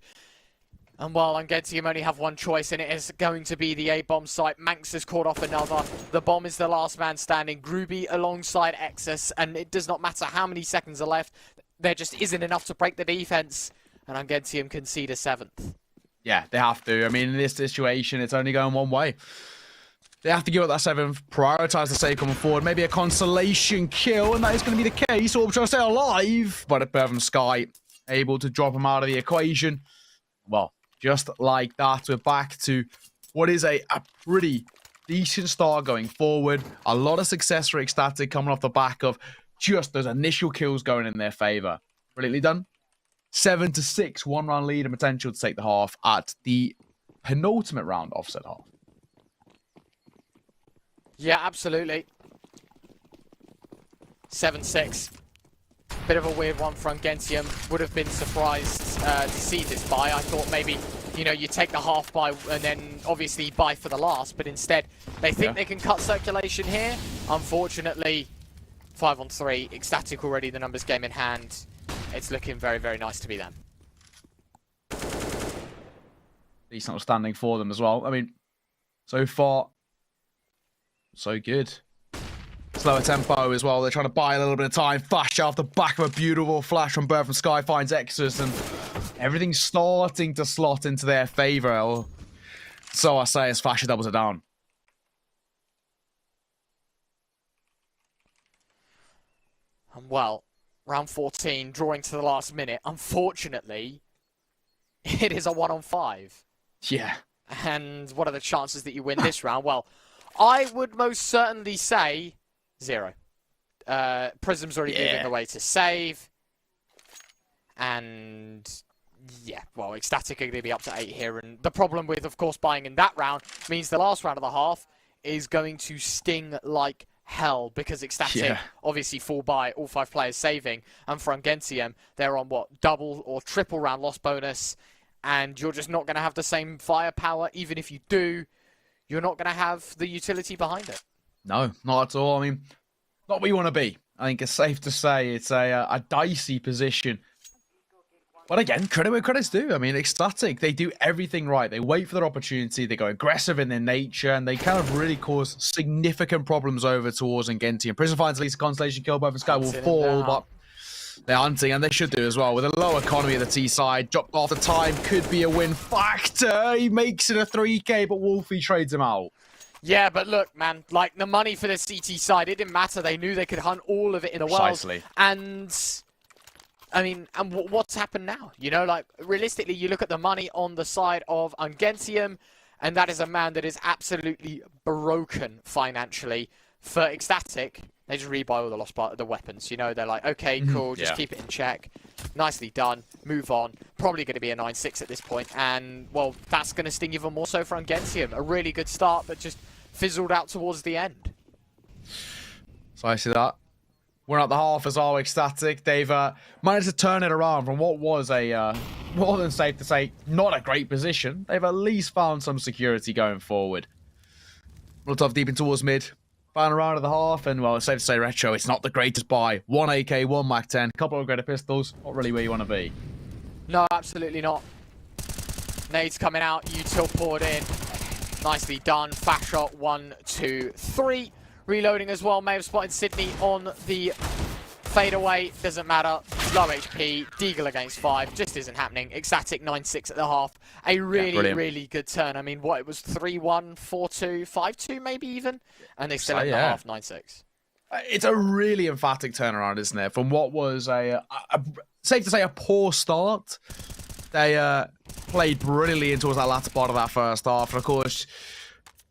And well, UNGENTIUM only have one choice, and it is going to be the A-bomb site. Manx has caught off another. The bomb is the last man standing. Groovy alongside Exus, and it does not matter how many seconds are left. There just isn't enough to break the defense. And UNGENTIUM concede a 7th. Yeah, they have to. I mean, in this situation, it's only going one way. They have to give up that 7th, prioritize the save coming forward, maybe a consolation kill, and that is going to be the case. Or trying to stay alive, but Bertham Sky able to drop him out of the equation. Well, just like that, we're back to what is a pretty decent start going forward. A lot of success for ECSTATIC coming off the back of just those initial kills going in their favor. Brilliantly done. 7-6, 1-round lead and potential to take the half at the penultimate round offset half. Yeah, absolutely. 7-6. Bit of a weird one for UNGENTIUM. Would have been surprised to see this buy. I thought maybe, you know, you take the half buy and then obviously buy for the last, but instead they think they can cut circulation here. Unfortunately, 5-on-3. ECSTATIC already the numbers game in hand. It's looking very, very nice to be them. Decent standing for them as well. I mean, so far, so good. Slower tempo as well. They're trying to buy a little bit of time. Flash off the back of a beautiful flash from Bertham Sky finds Exus, and everything's starting to slot into their favor. Or so I say as Fasha doubles it down. And well, round 14, drawing to the last minute. Unfortunately, it is a 1-on-5. Yeah. And what are the chances that you win this round? Well, I would most certainly say 0. Prism's already moving the way to save. And yeah, well, ECSTATIC are going to be up to 8 here. And the problem with, of course, buying in that round means the last round of the half is going to sting like hell because ECSTATIC obviously full buy, all 5 players saving, and for UNGENTIUM they're on what, double or triple round loss bonus, and you're just not going to have the same firepower. Even if you do, you're not going to have the utility behind it. No, not at all. I mean, not where you want to be. I think it's safe to say it's a dicey position. But again, credit where credit's due. I mean, ECSTATIC, they do everything right. They wait for their opportunity. They go aggressive in their nature, and they kind of really cause significant problems over towards UNGENTIUM. Prison finds at least a constellation kill. Bertham Sky will fall, but they're hunting, and they should do as well. With a low economy of the T side, dropped off the time, could be a win factor. He makes it a 3K, but Wolfie trades him out. Yeah, but look, man, like the money for the CT side, it didn't matter. They knew they could hunt all of it in the world. Precisely. And I mean, and what's happened now? You know, like, realistically, you look at the money on the side of UNGENTIUM, and that is a man that is absolutely broken financially. For ECSTATIC, They just rebuy all the lost part of the weapons. You know, they're like, okay, cool, just keep it in check. Nicely done. Move on. Probably going to be a 9-6 at this point, and well, that's going to sting even more so for UNGENTIUM. A really good start, but just fizzled out towards the end. So I see that. We're at the half as well, ECSTATIC. They've managed to turn it around from what was a, more than safe to say, not a great position. They've at least found some security going forward. Molotov deep in towards mid. Found around at the half, and well, it's safe to say, Retro, it's not the greatest buy. 1 AK, 1 MAC-10, couple of greater pistols. Not really where you want to be. No, absolutely not. Nades coming out, util poured in. Nicely done. Fast shot, 1, 2, 3. Reloading as well. May have spotted Sydney on the fadeaway. Doesn't matter. Low HP. Deagle against 5. Just isn't happening. ECSTATIC 9-6 at the half. A really good turn. I mean, what, it was 3-1, 4-2, 5-2 maybe even? And they still had the half 9-6. It's a really emphatic turnaround, isn't it? From what was safe to say, a poor start. They played brilliantly towards that latter part of that first half. And of course,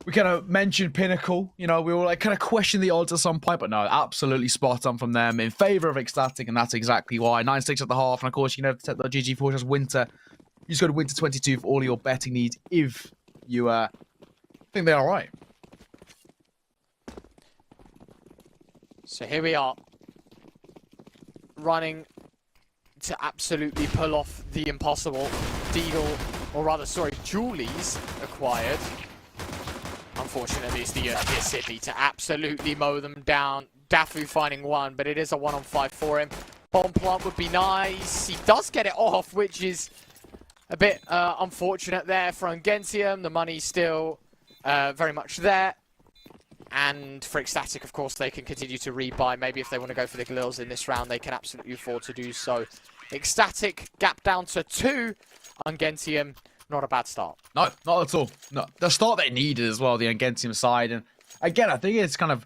we kind of mentioned Pinnacle. You know, we were like kind of questioning the odds at some point, but no, absolutely spot on from them in favor of ECSTATIC, and that's exactly why. 9-6 at the half, and of course, you know, the GG Fortress Winter. You just go to Winter 22 for all your betting needs if you think they're all right. So here we are, running to absolutely pull off the impossible. Deagle, or rather, sorry, Julie's acquired. Unfortunately, it's the UNGENTIUM City to absolutely mow them down. Dafu finding 1, but it is a 1-on-5 for him. Bomb plant would be nice. He does get it off, which is a bit unfortunate there for UNGENTIUM. The money's still very much there. And for ECSTATIC, of course, they can continue to rebuy. Maybe if they want to go for the Glills in this round, they can absolutely afford to do so. ECSTATIC gap down to 2. UNGENTIUM, not a bad start. No, not at all. No, the start they needed as well, the UNGENTIUM side. And again, I think it's kind of,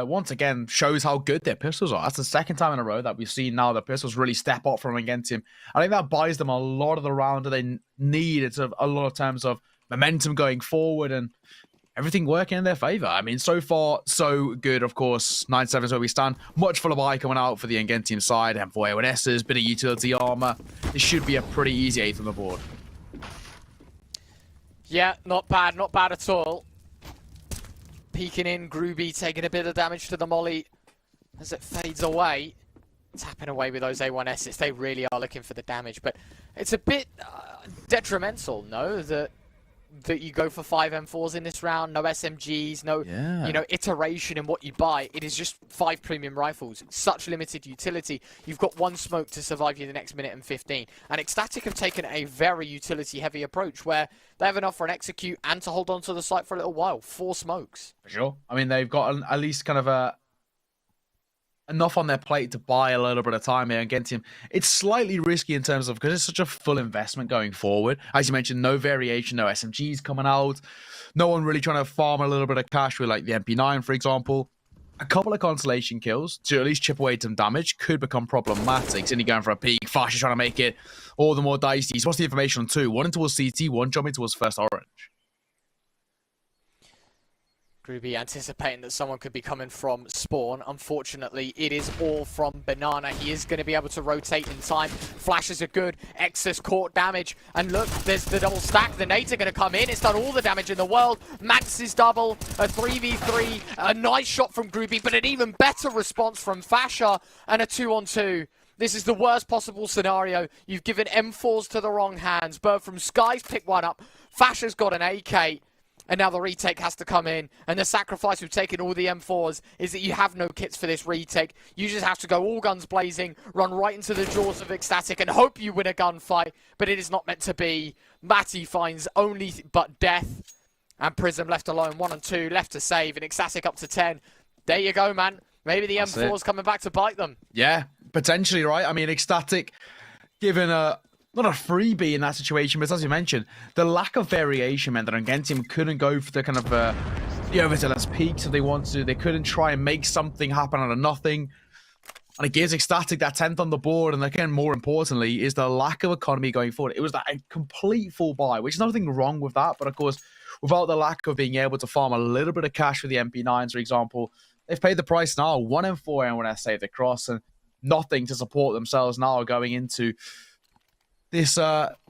once again, shows how good their pistols are. That's the second time in a row that we've seen now the pistols really step up from UNGENTIUM. I think that buys them a lot of the round that they need. It's a lot of terms of momentum going forward and everything working in their favor. I mean, so far, so good, of course. 9-7 is where we stand. Much full of buy coming out for the UNGENTIUM side. M4 A1Ss, bit of utility armor. This should be a pretty easy 8th on the board. Yeah, not bad at all. Peeking in, Groovy taking a bit of damage to the molly as it fades away. Tapping away with those A1Ss. They really are looking for the damage, but it's a bit detrimental, no? That you go for 5 M4s in this round, no SMGs, no you know, iteration in what you buy. It is just 5 premium rifles, such limited utility. You've got 1 smoke to survive you the next minute and 15. And ECSTATIC have taken a very utility heavy approach where they have enough for an execute and to hold on to the site for a little while. 4 smokes. For sure. I mean, they've got at least kind of enough on their plate to buy a little bit of time here against him. It's slightly risky in terms of, because it's such a full investment going forward. As you mentioned, no variation, no SMGs coming out. No one really trying to farm a little bit of cash with like the MP9, for example. A couple of consolation kills to at least chip away some damage could become problematic. Sydney going for a peek, Fash is trying to make it all the more dicey. What's the information on 2? 1 towards CT, 1 jumping towards first orange. Groovy anticipating that someone could be coming from spawn. Unfortunately, it is all from Banana. He is going to be able to rotate in time. Flashes are good. Excess court damage. And look, there's the double stack. The nades are going to come in. It's done all the damage in the world. Max's double. A 3v3. A nice shot from Groovy, but an even better response from Fasha. And a 2-on-2. This is the worst possible scenario. You've given M4s to the wrong hands. Bird from Skies picked one up. Fasha's got an AK. And now the retake has to come in. And the sacrifice of taking all the M4s is that you have no kits for this retake. You just have to go all guns blazing, run right into the jaws of ECSTATIC and hope you win a gunfight. But it is not meant to be. Matty finds only but death. And Prism left alone. 1 and 2 left to save. And ECSTATIC up to 10. There you go, man. Maybe the M4's coming back to bite them. Yeah, potentially, right? I mean, ECSTATIC given a... not a freebie in that situation, but as you mentioned, the lack of variation meant that UNGENTIUM couldn't go for the kind of the overzealous peaks if they wanted to. They couldn't try and make something happen out of nothing. And it gives ECSTATIC that 10th on the board. And again, more importantly, is the lack of economy going forward. It was that a complete full buy, which is nothing wrong with that. But of course, without the lack of being able to farm a little bit of cash for the MP9s, for example, they've paid the price now. 1-4 M1S saved across, and nothing to support themselves now going into this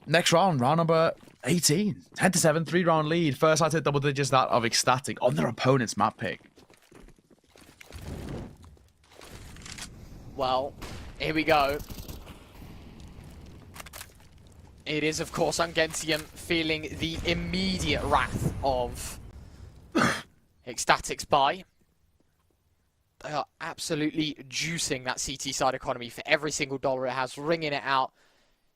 next round number 18. 10-7, 3-round lead. First, I hit double digits that of ECSTATIC on their opponent's map pick. Well, here we go. It is, of course, UNGENTIUM feeling the immediate wrath of ECSTATIC's buy. They are absolutely juicing that CT side economy for every single dollar it has, wringing it out,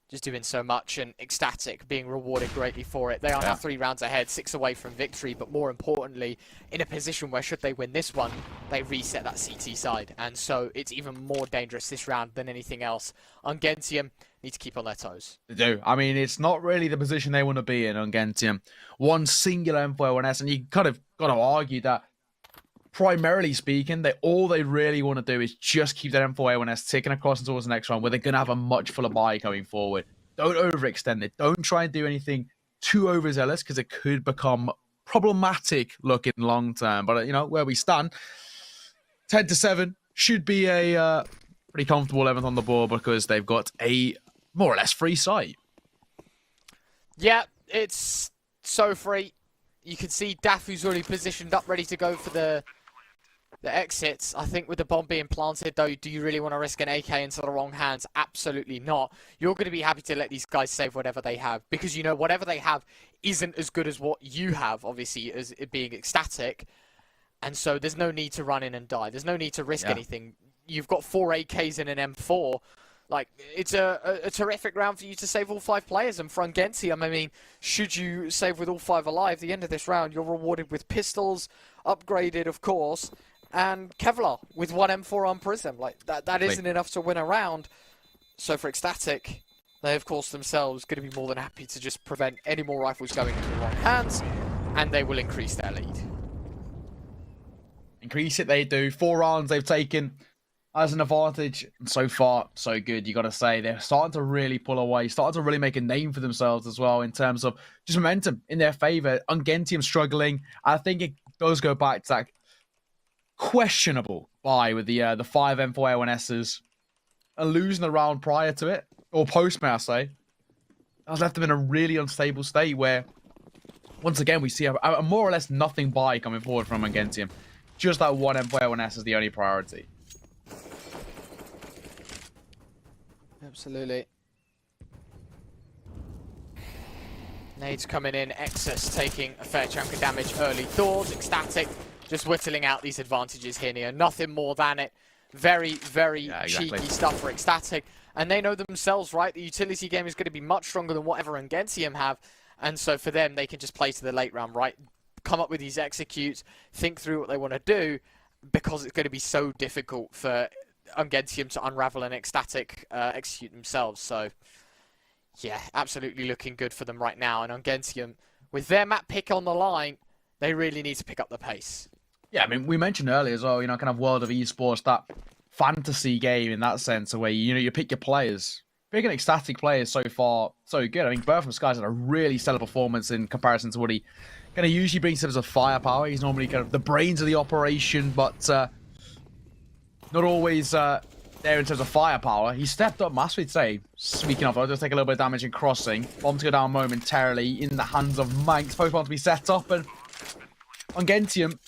just doing so much, and ECSTATIC being rewarded greatly for it. They are now 3 rounds ahead, 6 away from victory, but more importantly, in a position where should they win this one, they reset that CT side. And so it's even more dangerous this round than anything else. UNGENTIUM need to keep on their toes. They do. I mean, it's not really the position they want to be in, UNGENTIUM. One singular M4-1S, and you kind of got to argue that primarily speaking, all they really want to do is just keep that M4A1S ticking across towards the next round where they're going to have a much fuller buy going forward. Don't overextend it. Don't try and do anything too overzealous because it could become problematic looking long term. But, you know, where we stand, 10-7 should be a pretty comfortable 11th on the board because they've got a more or less free site. Yeah, it's so free. You can see Dafu's already positioned up, ready to go for the exits. I think with the bomb being planted, though, do you really want to risk an AK into the wrong hands? Absolutely not. You're going to be happy to let these guys save whatever they have, because you know whatever they have isn't as good as what you have, obviously, as it being ECSTATIC. And so there's no need to run in and die. There's no need to risk anything. You've got 4 AKs and an M4. Like, it's a terrific round for you to save all 5 players. And for UNGENTIUM, I mean, should you save with all 5 alive, at the end of this round, you're rewarded with pistols, upgraded, of course, and Kevlar with 1 M4 on Prism. Like, that isn't enough to win a round. So for ECSTATIC, they, of course, themselves going to be more than happy to just prevent any more rifles going into the wrong hands, and they will increase their lead. Increase it, they do. 4 rounds they've taken as an advantage. And so far, so good, you got to say. They're starting to really pull away, starting to really make a name for themselves as well in terms of just momentum in their favor. UNGENTIUM struggling. I think it does go back to that questionable buy with the 5 M4A1Ss and losing the round prior to it, or post, may I say. That left them in a really unstable state where, once again, we see a more or less nothing buy coming forward from UNGENTIUM. Just that 1 M4A1S is the only priority. Absolutely. Nades coming in, Exus taking a fair chunk of damage early doors, ECSTATIC just whittling out these advantages here, Neo. Nothing more than it. Very, very cheeky stuff for ECSTATIC. And they know themselves, right? The utility game is going to be much stronger than whatever UNGENTIUM have. And so for them, they can just play to the late round, right? Come up with these executes, think through what they want to do, because it's going to be so difficult for UNGENTIUM to unravel and ECSTATIC execute themselves. So, yeah, absolutely looking good for them right now. And UNGENTIUM, with their map pick on the line, they really need to pick up the pace. Yeah, I mean, we mentioned earlier as well, you know, kind of world of esports, that fantasy game in that sense, where, you know, you pick your players. Picking ECSTATIC players so far, so good. I mean, Birth from Sky's had a really stellar performance in comparison to what he kind of usually brings in terms of firepower. He's normally kind of the brains of the operation, but not always there in terms of firepower. He stepped up massively today. Speaking of, I'll just take a little bit of damage in crossing. Bomb to go down momentarily in the hands of Manx. Post-bomb to be set up, and UNGENTIUM,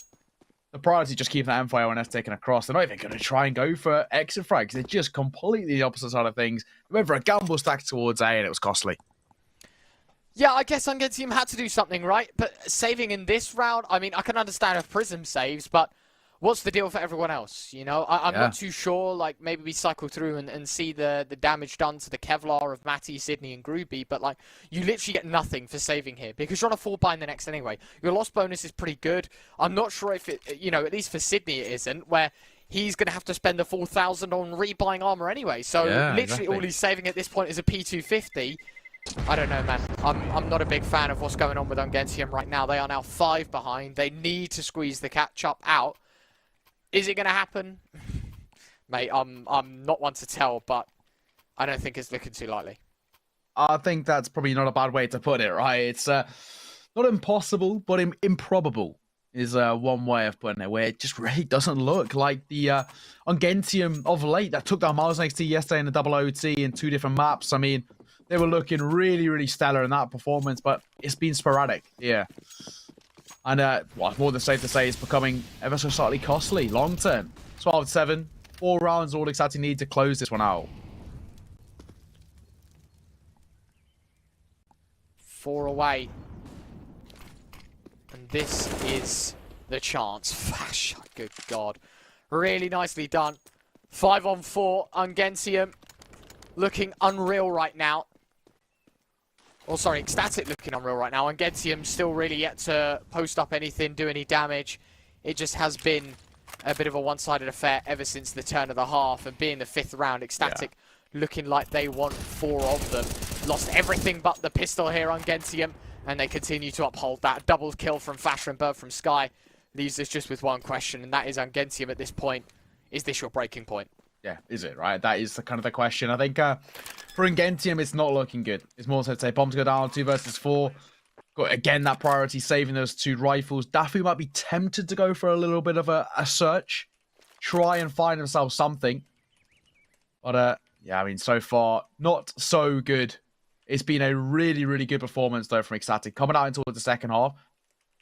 the priority is just keeping that M4A1S taken across. They're not even going to try and go for exit frags. They're just completely the opposite side of things. They went for a gamble stack towards A, and it was costly. Yeah, I guess UNGENTIUM had to do something, right? But saving in this round, I mean, I can understand if Prism saves, but what's the deal for everyone else? You know, I'm not too sure. Like, maybe we cycle through and see the damage done to the Kevlar of Matty, Sydney, and Groovy, but, like, you literally get nothing for saving here because you're on a 4 in the next anyway. Your loss bonus is pretty good. I'm not sure if it, you know, at least for Sydney it isn't, where he's going to have to spend the 4,000 on rebuying armor anyway. So, literally all he's saving at this point is a P250. I don't know, man. I'm not a big fan of what's going on with UNGENTIUM right now. They are now 5 behind. They need to squeeze the catch-up out. Is it going to happen? Mate, I'm not one to tell, but I don't think it's looking too likely. I think that's probably not a bad way to put it, right? It's not impossible, but improbable is one way of putting it, where it just really doesn't look like the UNGENTIUM of late that took down MOUZ NXT yesterday in the double OT in 2 different maps. I mean, they were looking really, really stellar in that performance, but it's been sporadic. Yeah. And well, more than safe to say, it's becoming ever so slightly costly long term. 12-7, 4 rounds, all exactly need to close this one out. 4 away. And this is the chance. Flash, good God. Really nicely done. 5-on-4, UNGENTIUM looking unreal right now. Oh, sorry, ECSTATIC looking unreal right now. UNGENTIUM still really yet to post up anything, do any damage. It just has been a bit of a one-sided affair ever since the turn of the half. And being the 5th round, ECSTATIC looking like they won 4 of them. Lost everything but the pistol here, UNGENTIUM. And they continue to uphold that. Double kill from Fasher and Bird from Sky. Leaves us just with one question, and that is UNGENTIUM at this point. Is this your breaking point? Yeah, is it, right? That is kind of the question. I think for UNGENTIUM, it's not looking good. It's more so to say bombs go down, 2 versus 4. Got, again, that priority saving those 2 rifles. Dafu might be tempted to go for a little bit of a search. Try and find himself something. But, yeah, I mean, so far, not so good. It's been a really, really good performance, though, from ECSTATIC. Coming out into the second half,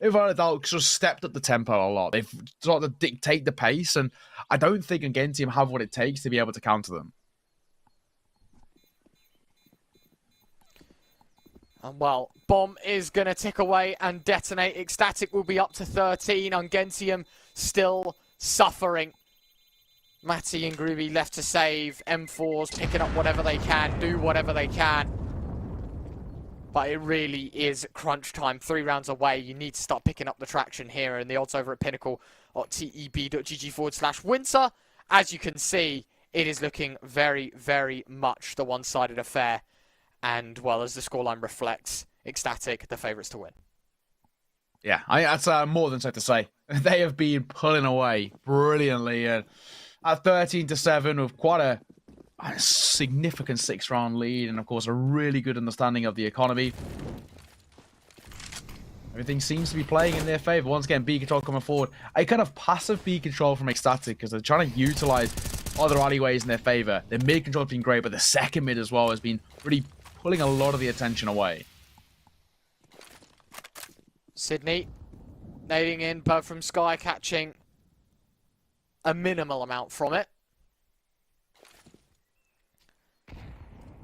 they've just stepped up the tempo a lot. They've sort of dictate the pace, and I don't think UNGENTIUM have what it takes to be able to counter them. And well, bomb is going to tick away and detonate. ECSTATIC will be up to 13. UNGENTIUM still suffering. Matty and Groovy left to save. M4s picking up whatever they can, do whatever they can. But it really is crunch time. 3 rounds away. You need to start picking up the traction here. And the odds over at Pinnacle at teb.gg/winter. As you can see, it is looking very, very much the one-sided affair. And, well, as the scoreline reflects, ECSTATIC, the favourites to win. Yeah, that's more than safe to say. They have been pulling away brilliantly. At 13-7 with quite a significant 6-round lead, and of course a really good understanding of the economy. Everything seems to be playing in their favor. Once again, B control coming forward. A kind of passive B control from ECSTATIC because they're trying to utilize other alleyways in their favor. Their mid control has been great, but the second mid as well has been really pulling a lot of the attention away. Sydney nading in, but from Sky catching a minimal amount from it.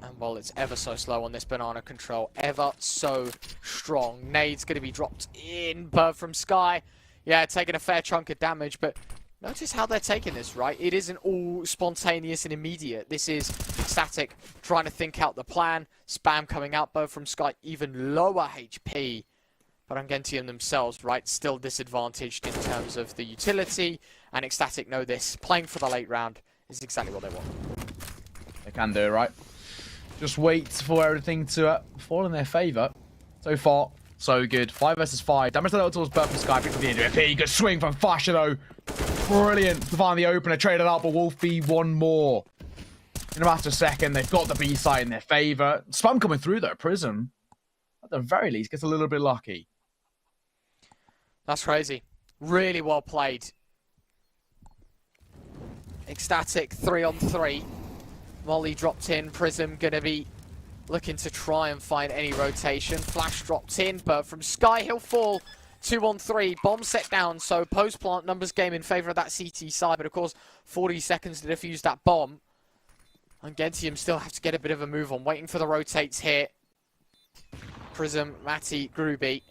And well, it's ever so slow on this banana control. Ever so strong. Nade's going to be dropped in. Bird from Sky. Yeah, taking a fair chunk of damage. But notice how they're taking this, right? It isn't all spontaneous and immediate. This is ECSTATIC trying to think out the plan. Spam coming out. Bird from Sky even lower HP. But UNGENTIUM themselves, right, still disadvantaged in terms of the utility. And ECSTATIC know this. Playing for the late round is exactly what they want. They can do it, right? Just wait for everything to fall in their favor. So far, so good. 5 versus 5. Damage to towards Bird from Sky. Picks up the injury. Good swing from Fasher, though. Brilliant to find the opener. Traded out, but Wolfie one more. In a matter of a second, they've got the B side in their favor. Spam coming through, though. Prism, at the very least, gets a little bit lucky. That's crazy. Really well played. ECSTATIC 3-on-3. Molly dropped in. Prism going to be looking to try and find any rotation. Flash dropped in. Bird from Sky. He'll fall. 2-on-3. Bomb set down. So post-plant numbers game in favour of that CT side. But of course, 40 seconds to defuse that bomb. UNGENTIUM still have to get a bit of a move on. Waiting for the rotates here. Prism, Matty, Groovy.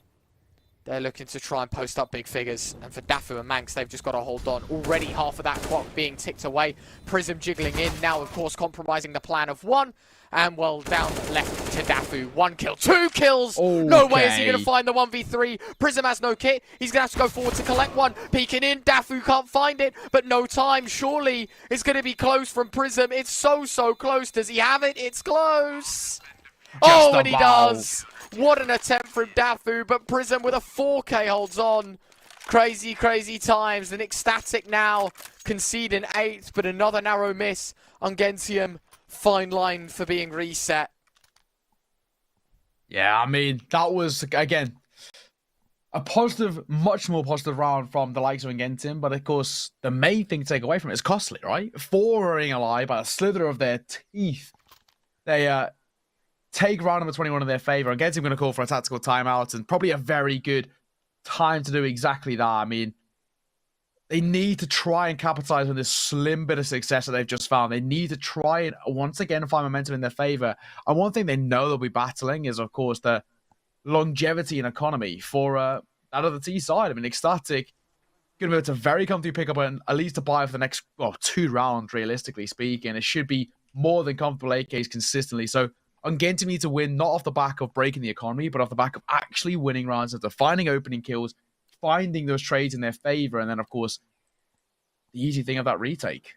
They're looking to try and post up big figures. And for Dafu and Manx, they've just got to hold on. Already half of that clock being ticked away. Prism jiggling in. Now, of course, compromising the plan of 1. And, well, down left to Dafu. 1 kill. 2 kills! Okay. No way is he going to find the 1v3. Prism has no kit. He's going to have to go forward to collect 1. Peeking in. Dafu can't find it. But no time. Surely it's going to be close from Prism. It's so, so close. Does he have it? It's close. Oh, and he does. What an attempt from Dafu, but Prism with a 4K holds on. Crazy, crazy times. And ECSTATIC now conceding 8th, but another narrow miss. UNGENTIUM, fine line for being reset. Yeah, I mean, that was, again, a positive, much more positive round from the likes of UNGENTIUM, but of course, the main thing to take away from it is costly, right? 4 running alive by a slither of their teeth. They take round number 21 in their favor. UNGENTIUM going to call for a tactical timeout, and probably a very good time to do exactly that. I mean, they need to try and capitalize on this slim bit of success that they've just found. They need to try and once again find momentum in their favor. And one thing they know they'll be battling is, of course, the longevity and economy for that other T side. I mean, ECSTATIC going to be able to very comfortably pick up at least a buy for the next 2 rounds, realistically speaking. It should be more than comfortable AKs consistently. So UNGENTIUM need to win not off the back of breaking the economy, but off the back of actually winning rounds, after finding opening kills, finding those trades in their favor, and then, of course, the easy thing of that retake.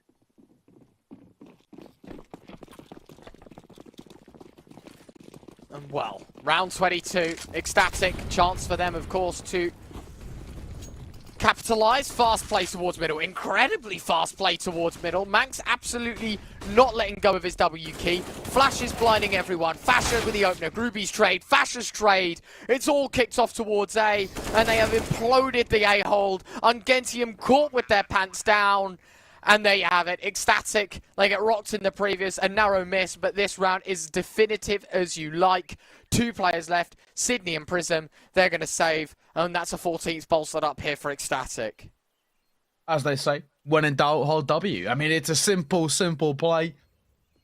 And well, round 22, ECSTATIC, chance for them, of course, to capitalize. Fast play towards middle, incredibly fast play towards middle. Manx absolutely not letting go of his W key. Flash is blinding everyone. Fasher with the opener, Groovy's trade, Fasher's trade. It's all kicked off towards A, and they have imploded the A hold. UNGENTIUM caught with their pants down. And there you have it. ECSTATIC, they get rocked in the previous, a narrow miss, but this round is definitive as you like. 2 players left, Sydney and Prism, they're going to save, and that's a 14th bolstered up here for ECSTATIC. As they say, when in doubt, hold W. I mean, it's a simple play.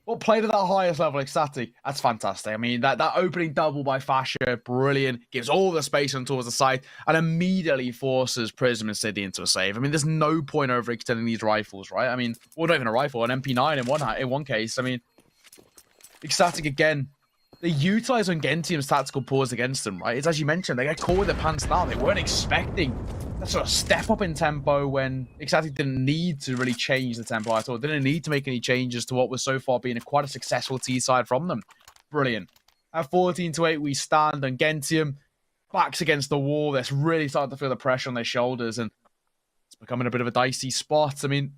What played at that highest level, ECSTATIC, that's fantastic. I mean, that opening double by Fasher, brilliant. Gives all the space on towards the side and immediately forces Prism and Sydney into a save. I mean, there's no point overextending these rifles, right? I mean, well, not even a rifle, an MP9 in one case. I mean, ECSTATIC, again, they utilize UNGENTIUM's tactical pause against them, right? It's as you mentioned, they get caught with their pants down. They weren't expecting that sort of step up in tempo when ECSTATIC didn't need to really change the tempo at all. Didn't need to make any changes to what was so far being quite a successful T side from them. Brilliant. At 14-8, we stand. UNGENTIUM backs against the wall. They're really starting to feel the pressure on their shoulders, and it's becoming a bit of a dicey spot. I mean,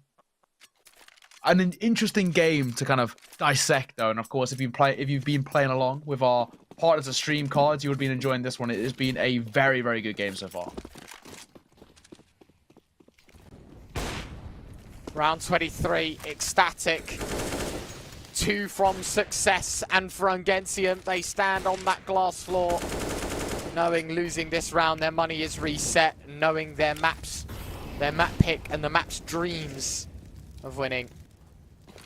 an interesting game to kind of dissect, though. And of course, if you've been playing along with our partners of stream cards, you would have been enjoying this one. It has been a very, very good game so far. Round 23, ECSTATIC. 2 from success, and for UNGENTIUM, they stand on that glass floor, knowing losing this round, their money is reset, knowing their map pick, and the map's dreams of winning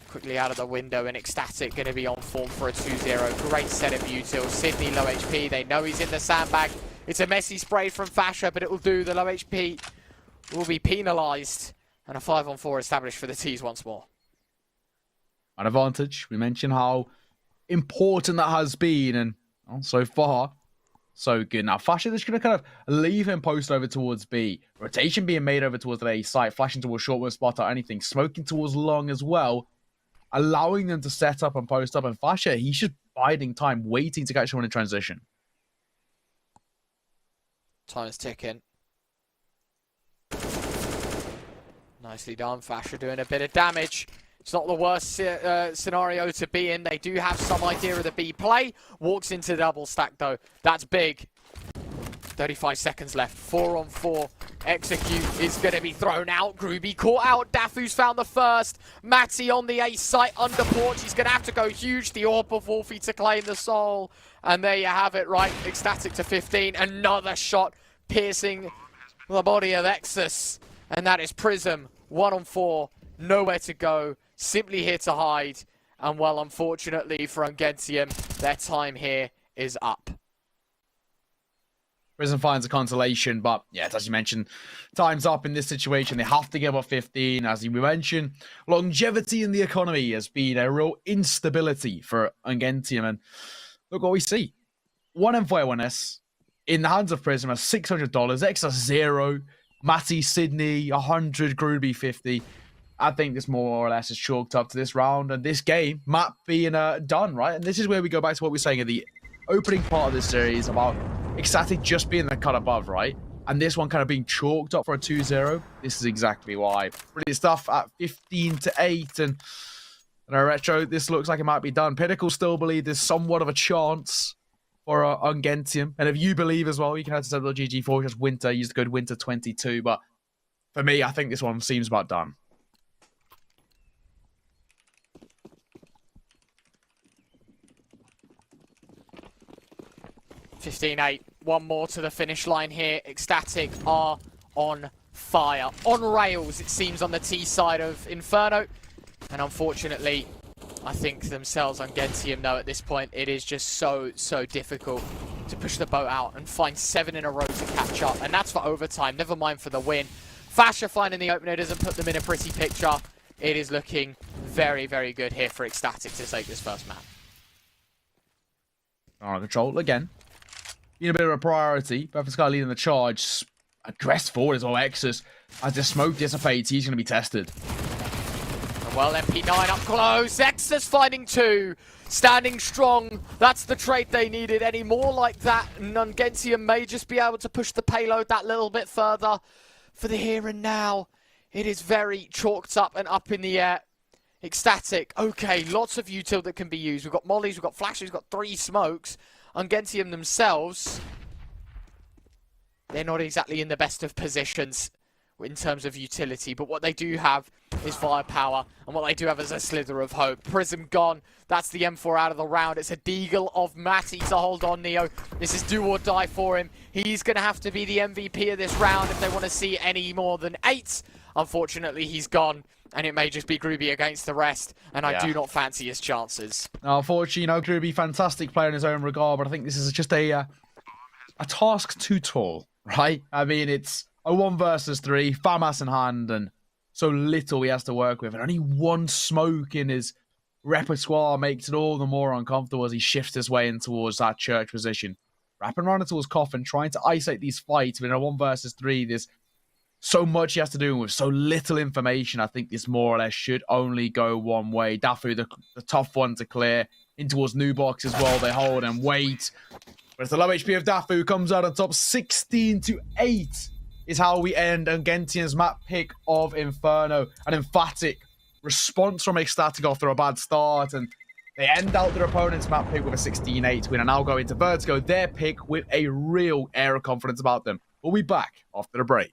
quickly out of the window, and ECSTATIC going to be on form for a 2-0. Great set of utils. Sydney low HP. They know he's in the sandbag. It's a messy spray from Fasher, but it will do. The low HP will be penalised. And a 5-on-4 established for the T's once more. An advantage. We mentioned how important that has been, and well, so far, so good. Now, Fasher is going to kind of leave him post over towards B. Rotation being made over towards the A site, flashing towards short with spot or anything, smoking towards long as well, allowing them to set up and post up. And Fasher, he's just biding time, waiting to catch someone in transition. Time is ticking. Nicely done, Fasher doing a bit of damage. It's not the worst scenario to be in. They do have some idea of the B play. Walks into double stack though. That's big. 35 seconds left. 4-on-4. Execute is going to be thrown out. Groovy caught out. Dafu's found the first. Matty on the A site under porch. He's going to have to go huge. The Orb of Wolfie to claim the soul. And there you have it, right? ECSTATIC to 15. Another shot piercing the body of Exus. And that is Prism. 1-on-4. Nowhere to go. Simply here to hide. And well, unfortunately for UNGENTIUM, their time here is up. Prism finds a consolation, but yeah, as you mentioned, time's up in this situation. They have to give up 15. As we mentioned, longevity in the economy has been a real instability for UNGENTIUM. And look what we see. 1 M4 in the hands of Prism at $600. Extra 0. Matty, Sydney, 100. Groovy, 50. I think this more or less is chalked up to this round and this game, map being done, right? And this is where we go back to what we were saying at the opening part of this series about ECSTATIC just being the cut above, right? And this one kind of being chalked up for a 2-0. This is exactly why. Brilliant stuff at 15-8. And in a retro, this looks like it might be done. Pinnacle still believe there's somewhat of a chance for UNGENTIUM. And if you believe as well, you can head to GG4, just Winter, use the code Winter22. But for me, I think this one seems about done. (15-8). One more to the finish line here. ECSTATIC are on fire. On rails, it seems, on the T side of Inferno. And unfortunately, I think themselves, UNGENTIUM, know at this point, it is just so difficult to push the boat out and find 7 in a row to catch up. And that's for overtime, never mind for the win. Fasher finding the opener doesn't put them in a pretty picture. It is looking very good here for ECSTATIC to take this first map. Alright, control again. Being a bit of a priority. Perfect Sky leading the charge. Aggressed forward as well, Exus. As the smoke dissipates, he's going to be tested. Well, MP9 up close. Exus finding 2. Standing strong. That's the trade they needed. Any more like that, and UNGENTIUM may just be able to push the payload that little bit further. For the here and now, it is very chalked up and up in the air. ECSTATIC, okay, lots of util that can be used. We've got mollies, we've got flashes, we've got 3 smokes. UNGENTIUM themselves, they're not exactly in the best of positions in terms of utility, but what they do have is firepower, and what they do have is a slither of hope. Prism gone, that's the M4 out of the round. It's a deagle of Matty to hold on, Neo. This is do or die for him. He's going to have to be the MVP of this round if they want to see any more than 8. Unfortunately, he's gone, and it may just be Groovy against the rest, and I do not fancy his chances. Unfortunately, you know, Groovy, fantastic player in his own regard, but I think this is just a task too tall, right? I mean, it's a 1 versus 3, FAMAS in hand, and so little he has to work with, and only 1 smoke in his repertoire makes it all the more uncomfortable as he shifts his way in towards that church position. Wrapping around into his coffin, trying to isolate these fights, but in a 1 versus 3, there's so much he has to do with so little information. I think this more or less should only go one way. Dafu, the tough one to clear, in towards new box as well. They hold and wait. But it's the low HP of Dafu, comes out on top. 16-8 is how we end UNGENTIUM's map pick of Inferno. An emphatic response from ECSTATIC after a bad start, and they end out their opponent's map pick with a 16-8 win, and now go into Vertigo, their pick, with a real air of confidence about them. We'll be back after the break.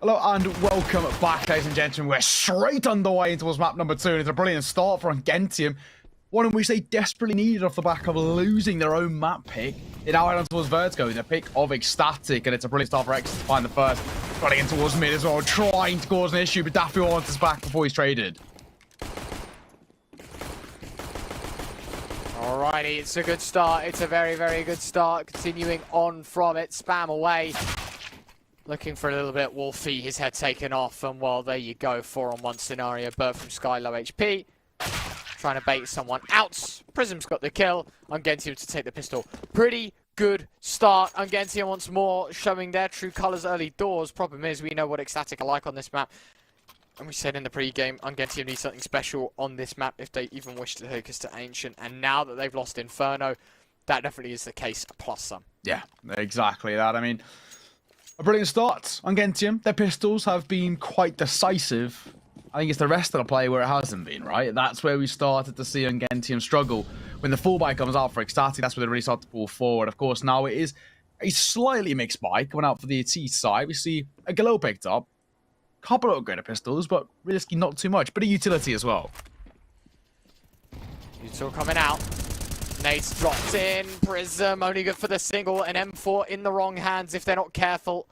Hello and welcome back, ladies and gentlemen. We're straight underway towards map number 2, and it's a brilliant start for UNGENTIUM. One in which they desperately needed off the back of losing their own map pick. They now head on towards Vertigo, the pick of ECSTATIC, and it's a brilliant start for X to find the first. Running in towards mid as well, trying to cause an issue, but Daffy wants his back before he's traded. Alrighty, it's a good start. It's a very, very good start. Continuing on from it, spam away. Looking for a little bit, Wolfie, his head taken off, and well, there you go, 4-on-1 scenario. Bird from Sky, low HP. Trying to bait someone out. Prism's got the kill. UNGENTIUM to take the pistol. Pretty good start. UNGENTIUM once more showing their true colours early doors. Problem is, we know what ECSTATIC are like on this map. And we said in the pre-game, UNGENTIUM needs something special on this map if they even wish to take us to Ancient. And now that they've lost Inferno, that definitely is the case, plus some. Yeah, exactly that. I mean, a brilliant start. UNGENTIUM, their pistols have been quite decisive. I think it's the rest of the play where it hasn't been, right? That's where we started to see UNGENTIUM struggle. When the full buy comes out for ECSTATIC, that's where they really start to pull forward. Of course, now it is a slightly mixed buy coming out for the T side. We see a Galil picked up, a couple of upgraded pistols, but realistically not too much. Bit of utility as well. Util coming out. Nate's dropped in. Prism only good for the single. And M4 in the wrong hands if they're not careful.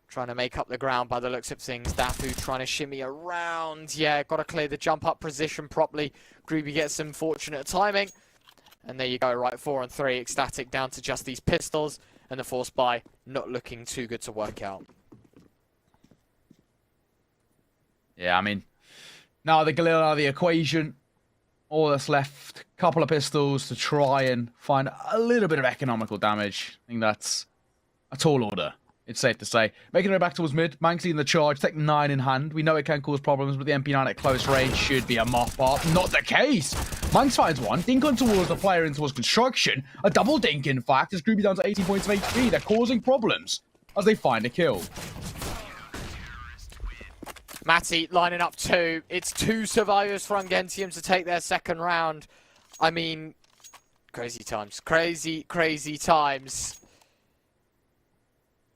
Trying to make up the ground by the looks of things. Dafu trying to shimmy around. Yeah, got to clear the jump up position properly. Groovy gets some fortunate timing. And there you go, right, 4-on-3. ECSTATIC down to just these pistols. And the force buy not looking too good to work out. Yeah, I mean, now the Galil out of the equation. All that's left, a couple of pistols to try and find a little bit of economical damage. I think that's a tall order. It's safe to say. Making it back towards mid. Manx leading the charge. Tech 9 in hand. We know it can cause problems, but the MP9 at close range should be a mop-up. Not the case. Manx finds one. Dink on towards the player in towards construction. A double dink, in fact. As Groovy down to 18 points of HP. They're causing problems as they find a kill. Matty lining up 2. It's 2 survivors for UNGENTIUM to take their second round. I mean, crazy times. Crazy, crazy times.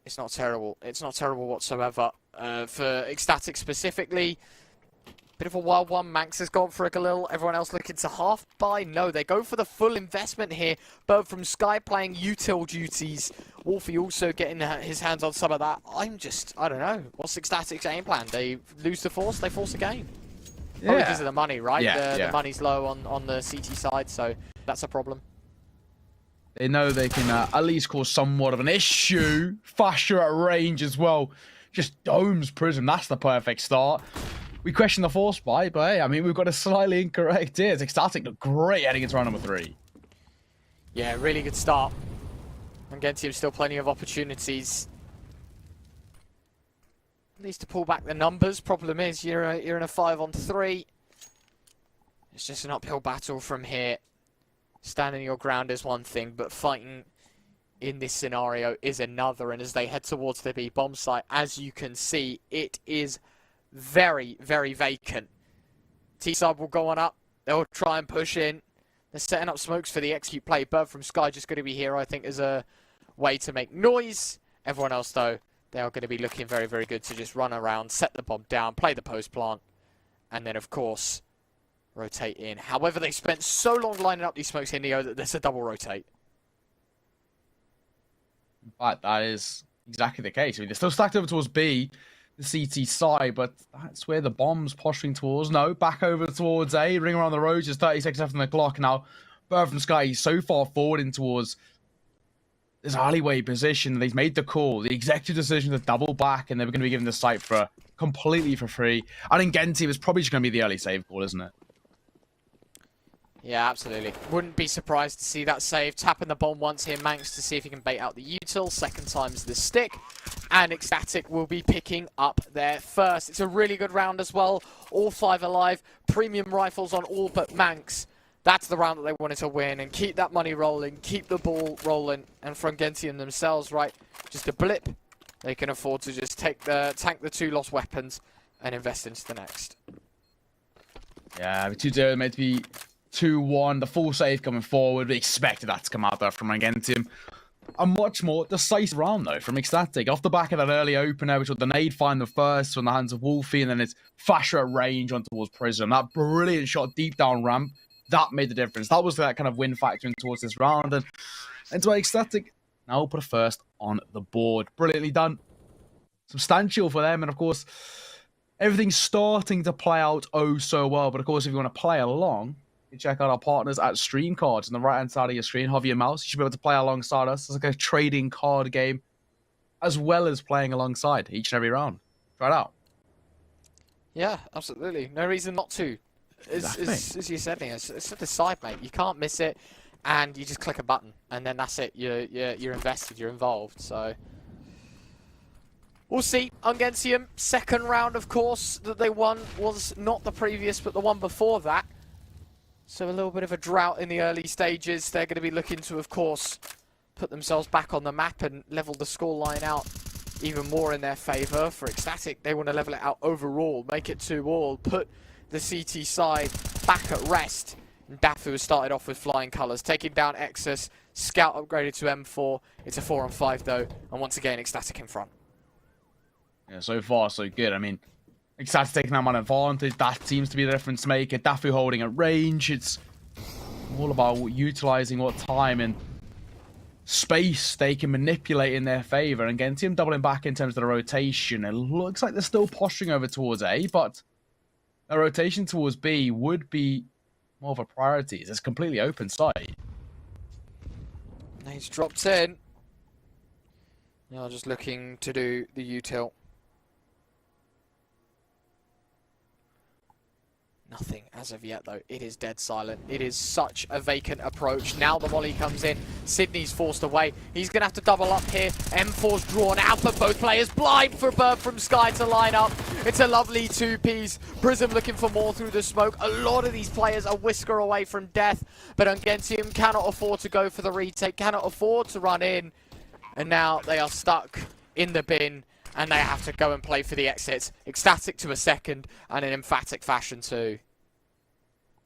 It's not terrible. It's not terrible whatsoever. For ECSTATIC specifically, bit of a wild one. Manx has gone for a Galil. Everyone else looking to half buy. No, they go for the full investment here. Bird from Sky playing util duties. Wolfie also getting his hands on some of that. I don't know. What's ECSTATIC's game plan? They lose the force, they force a game. Yeah. Probably because of the money, right? Yeah, The money's low on the CT side, so that's a problem. They know they can at least cause somewhat of an issue. Faster at range as well. Just domes Prism. That's the perfect start. We question the force buy, but hey, I mean, we've got a slightly incorrect here. ECSTATIC look great heading into round number 3. Yeah, really good start. UNGENTIUM still plenty of opportunities. Needs to pull back the numbers. Problem is, you're in a 5-on-3. It's just an uphill battle from here. Standing your ground is one thing, but fighting in this scenario is another. And as they head towards the B bomb site, as you can see, it is very, very vacant. T-sub will go on up. They'll try and push in. They're setting up smokes for the execute play. Bird from Sky just going to be here, I think, as a way to make noise. Everyone else, though, they are going to be looking very, very good to just run around, set the bomb down, play the post plant, and then, of course, rotate in. However, they spent so long lining up these smokes in Neo that there's a double rotate. But that is exactly the case. I mean, they're still stacked over towards B, the CT side, but that's where the bomb's posturing towards. No, back over towards A, ring around the road, just 30 seconds left on the clock. Now, Bird from Sky is so far forward in towards this alleyway position. They've made the call, the executive decision to double back, and they're going to be given the site for completely for free. I think UNGENTIUM is probably just going to be the early save call, isn't it? Yeah, absolutely. Wouldn't be surprised to see that save. Tapping the bomb once here, Manx to see if he can bait out the util. Second time's the stick. And ECSTATIC will be picking up their first. It's a really good round as well. All 5 alive. Premium rifles on all but Manx. That's the round that they wanted to win. And keep that money rolling. Keep the ball rolling. And for UNGENTIUM themselves, right, just a blip. They can afford to just tank the 2 lost weapons and invest into the next. Yeah, 2-0 meant to be 2-1. The full save coming forward. We expected that to come out there from UNGENTIUM. a much more decisive round, though, from ECSTATIC. Off the back of that early opener, which was the nade find the first from the hands of Wolfie, and then it's Fasher at range on towards Prism. That brilliant shot deep down ramp, that made the difference. That was that kind of win factor in towards this round. And so ECSTATIC now put a first on the board. Brilliantly done. Substantial for them. And, of course, everything's starting to play out oh so well. But, of course, if you want to play along, you check out our partners at Stream Cards on the right-hand side of your screen. Hover your mouse. You should be able to play alongside us. It's like a trading card game, as well as playing alongside each and every round. Try it out. Yeah, absolutely. No reason not to. As you said, it's at the side, mate. You can't miss it, and you just click a button, and then that's it. You're invested. You're involved. So we'll see. UNGENTIUM, second round, of course, that they won was not the previous, but the one before that. So a little bit of a drought in the early stages. They're going to be looking to, of course, put themselves back on the map and level the scoreline out even more in their favour. For ECSTATIC, they want to level it out overall, make it 2-all, put the CT side back at rest. And Dafu has started off with flying colours, taking down Exus, Scout upgraded to M4. It's a 4-on-5 though, and once again ECSTATIC in front. Yeah, so far so good. I mean, ECSTATIC taking that one advantage. That seems to be the difference maker. Dafu holding at range. It's all about utilising what time and space they can manipulate in their favour. And UNGENTIUM doubling back in terms of the rotation. It looks like they're still posturing over towards A, but a rotation towards B would be more of a priority. It's completely open site. He's dropped in. Now just looking to do the util. Nothing as of yet, though. It is dead silent. It is such a vacant approach. Now the volley comes in. Sydney's forced away. He's going to have to double up here. M4's drawn out, but both players blind for Bird from Sky to line up. It's a lovely two-piece. Prism looking for more through the smoke. A lot of these players are whisker away from death, but UNGENTIUM cannot afford to go for the retake, cannot afford to run in. And now they are stuck in the bin, and they have to go and play for the exits. ECSTATIC to a second, and in emphatic fashion too.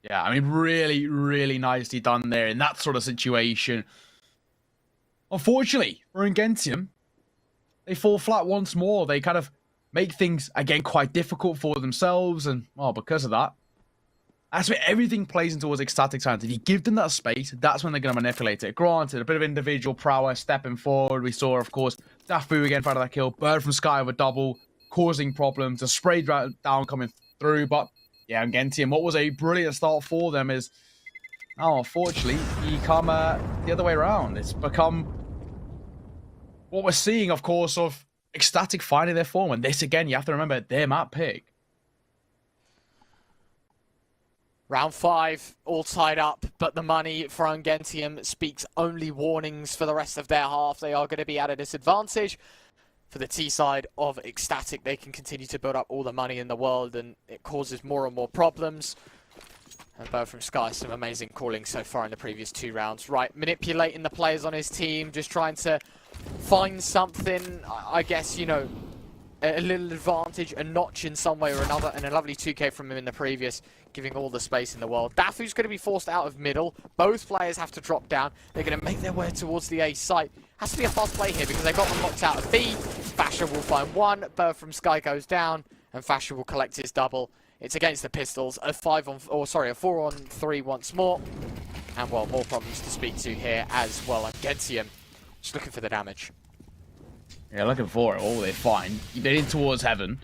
Yeah, I mean, really, really nicely done there in that sort of situation. Unfortunately, for UNGENTIUM, they fall flat once more. They kind of make things, again, quite difficult for themselves, and, well, because of that, that's where everything plays in towards ECSTATIC's hands. If you give them that space, that's when they're going to manipulate it. Granted, a bit of individual prowess, stepping forward. We saw, of course, Dafu again for that kill. Bird from Sky with a double, causing problems. A spray down coming through. But, yeah, UNGENTIUM, what was a brilliant start for them is, now, unfortunately, become the other way around. It's become what we're seeing, of course, of ECSTATIC finding their form. And this, again, you have to remember, their map pick. Round 5, all tied up, but the money for UNGENTIUM speaks only warnings for the rest of their half. They are going to be at a disadvantage. For the T side of ECSTATIC, they can continue to build up all the money in the world, and it causes more and more problems. And Bird from Sky, some amazing calling so far in the previous 2 rounds. Right, manipulating the players on his team, just trying to find something, I guess, you know, a little advantage, a notch in some way or another, and a lovely 2k from him in the previous, giving all the space in the world. Dafu's going to be forced out of middle. Both players have to drop down. They're going to make their way towards the A site. Has to be a fast play here because they got them locked out of B. Fasher will find one. Bird from Sky goes down, and Fasher will collect his double. It's against the Pistols. A 4-on-3 once more. And, well, more problems to speak to here as well. UNGENTIUM just looking for the damage. Yeah, looking for it. Oh, they're fine. They're in towards heaven.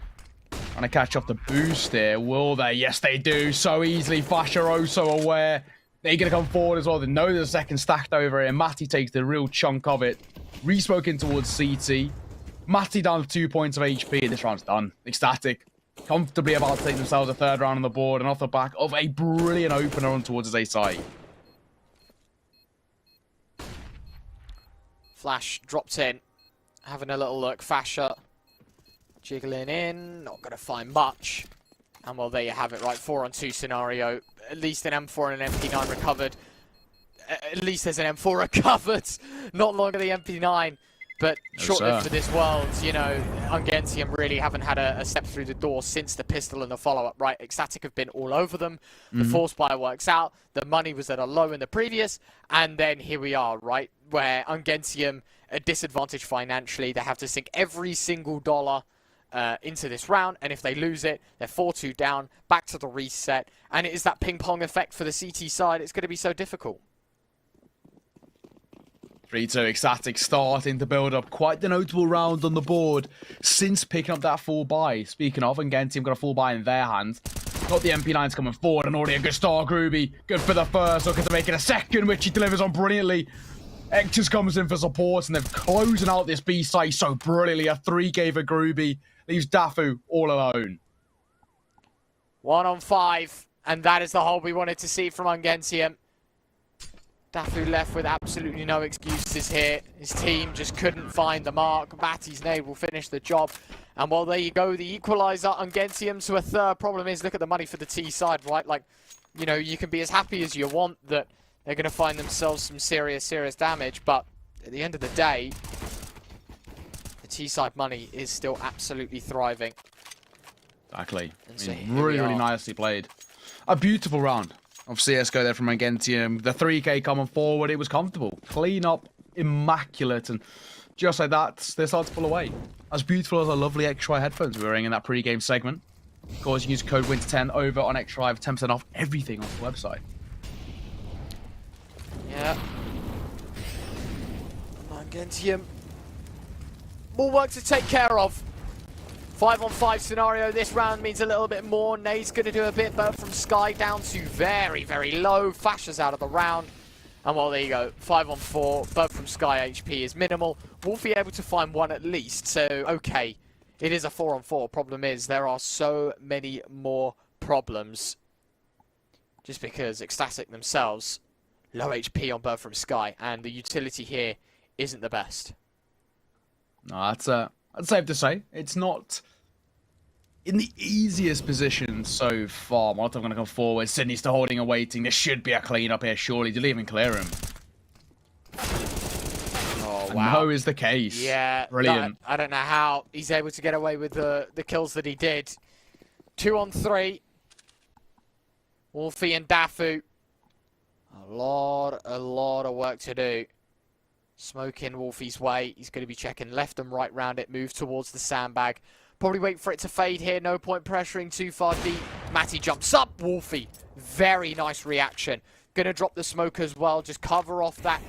Trying to catch up the boost there. Will they? Yes, they do. So easily. Fasher oh so aware. They're going to come forward as well. They know there's a second stacked over here. Matty takes the real chunk of it. Resmoke in towards CT. Matty down to 2 points of HP. This round's done. ECSTATIC comfortably about to take themselves a 3rd round on the board, and off the back of a brilliant opener on towards his A side. Flash dropped in. Having a little look. Fasher jiggling in. Not going to find much. And, well, there you have it, right? 4-on-2 scenario. At least an M4 and an MP9 recovered. At least there's an M4 recovered. Not longer the MP9. But No, short-lived sir. for this world, you know, UNGENTIUM really haven't had a step through the door since the pistol and the follow-up, right? ECSTATIC have been all over them. The force buy works out. The money was at a low in the previous. And then here we are, right? Where UNGENTIUM are disadvantaged financially. They have to sink every single dollar into this round. And if they lose it, they're 4-2 down, back to the reset. And it is that ping-pong effect for the CT side. It's going to be so difficult. 3-2 ECSTATIC starting to build up quite the notable round on the board since picking up that full buy. Speaking of, UNGENTIUM got a full buy in their hands. Got the MP9s coming forward and already a good start. Groovy, good for the first, looking to make it a second, which he delivers on brilliantly. Exus comes in for support and they're closing out this B site so brilliantly. A 3K for Groovy, leaves Dafu all alone. 1 on 5, and that is the hold we wanted to see from UNGENTIUM. Dafu left with absolutely no excuses here. His team just couldn't find the mark. Matty's nade will finish the job. And well, there you go, the equaliser. UNGENTIUM to a third. Problem is, look at the money for the T side, right? Like, you know, you can be as happy as you want that they're going to find themselves some serious damage. But at the end of the day, the T side money is still absolutely thriving. Exactly. So really nicely played. A beautiful round of CSGO there from UNGENTIUM. The 3K coming forward, it was comfortable. Clean up, immaculate, and just like that, they start to pull away. As beautiful as the lovely XTry headphones we were wearing in that pre-game segment. Of course, you can use code WINTER10 over on XTry for 10% off everything on the website. Yeah. UNGENTIUM. More work to take care of. 5 on 5 scenario. This round means a little bit more. Nade's going to do a bit, but from Sky down to very low. Flashes out of the round. And well, there you go. 5 on 4. But from Sky HP is minimal. Wolfie able to find one at least. So, okay. It is a 4 on 4. Problem is, there are so many more problems. Just because ECSTATIC themselves, low HP on Bird from Sky. And the utility here isn't the best. No, that's safe to say. It's not in the easiest position so far. Molotov going to come forward. Sydney's still holding and waiting. There should be a clean up here, surely. Did he even clear him? Oh, wow. No is the case. Yeah. Brilliant. I don't know how he's able to get away with the kills that he did. 2 on 3. Wolfie and Dafu. A lot of work to do. Smoking Wolfie's way. He's going to be checking left and right round it. Move towards the sandbag. Probably wait for it to fade here. No point pressuring too far deep. Matty jumps up. Wolfie. Very nice reaction. Going to drop the smoke as well. Just cover off that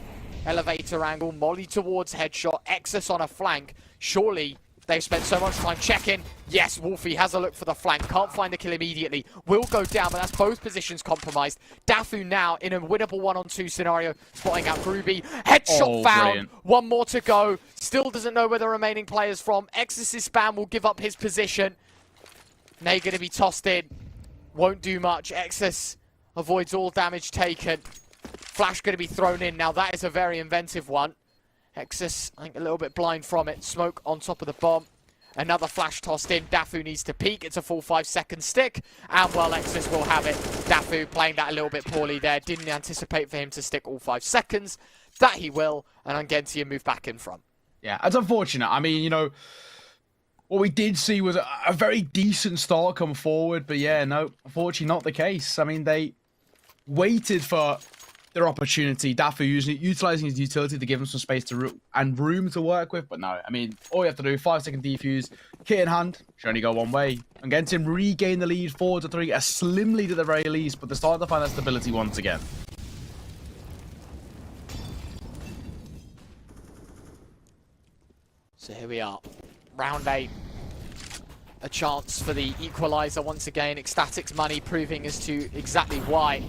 elevator angle. Molly towards headshot. Exus on a flank. Surely they've spent so much time checking. Yes, Wolfie has a look for the flank. Can't find the kill immediately. Will go down, but that's both positions compromised. Dafu now in a winnable 1-on-2 scenario. Spotting out Groovy. Headshot found. Brilliant. One more to go. Still doesn't know where the remaining player's from. Exus's spam will give up his position. Nay going to be tossed in. Won't do much. Exus avoids all damage taken. Flash going to be thrown in. Now that is a very inventive one. Exus, I think, a little bit blind from it. Smoke on top of the bomb. Another flash tossed in. Dafu needs to peek. It's a full 5-second stick. And, well, Exus will have it. Dafu playing that a little bit poorly there. Didn't anticipate for him to stick all 5 seconds. That he will. And UNGENTIUM move back in front. Yeah, it's unfortunate. I mean, you know, what we did see was a very decent start come forward. But, yeah, no, unfortunately not the case. I mean, they waited for their opportunity. Dafu utilizing his utility to give him some space and room to work with. But no, I mean, all you have to do, 5-second defuse, kit in hand, should only go one way. UNGENTIUM regain the lead, 4-3, a slim lead at the very least, but they're starting to find that stability once again. So here we are, round 8. A chance for the equalizer once again. ECSTATIC's money proving as to exactly why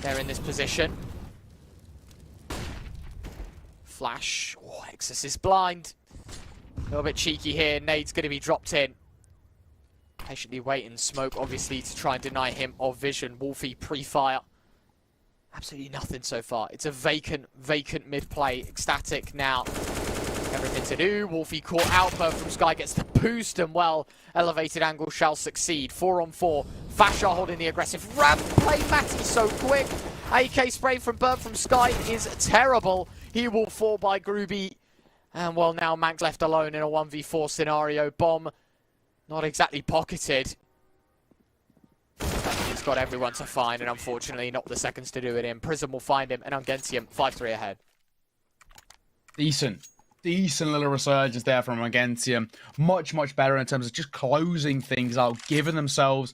they're in this position. Flash. Oh, Exus is blind. A little bit cheeky here. Nade's going to be dropped in. Patiently waiting. Smoke, obviously, to try and deny him of vision. Wolfie pre-fire. Absolutely nothing so far. It's a vacant mid-play. ECSTATIC now. Everything to do. Wolfie caught out. Bird from Sky gets the boost, and well, elevated angle shall succeed. 4 on 4. Fasha holding the aggressive ramp play. Matty so quick. AK spray from Bird from Sky is terrible. He will fall by Groovy. And well, now Manx left alone in a 1v4 scenario. Bomb not exactly pocketed. He's got everyone to find, and unfortunately not the seconds to do it in. Prism will find him, and UNGENTIUM 5-3 ahead. Decent little resurgence there from UNGENTIUM. Much better in terms of just closing things out, giving themselves...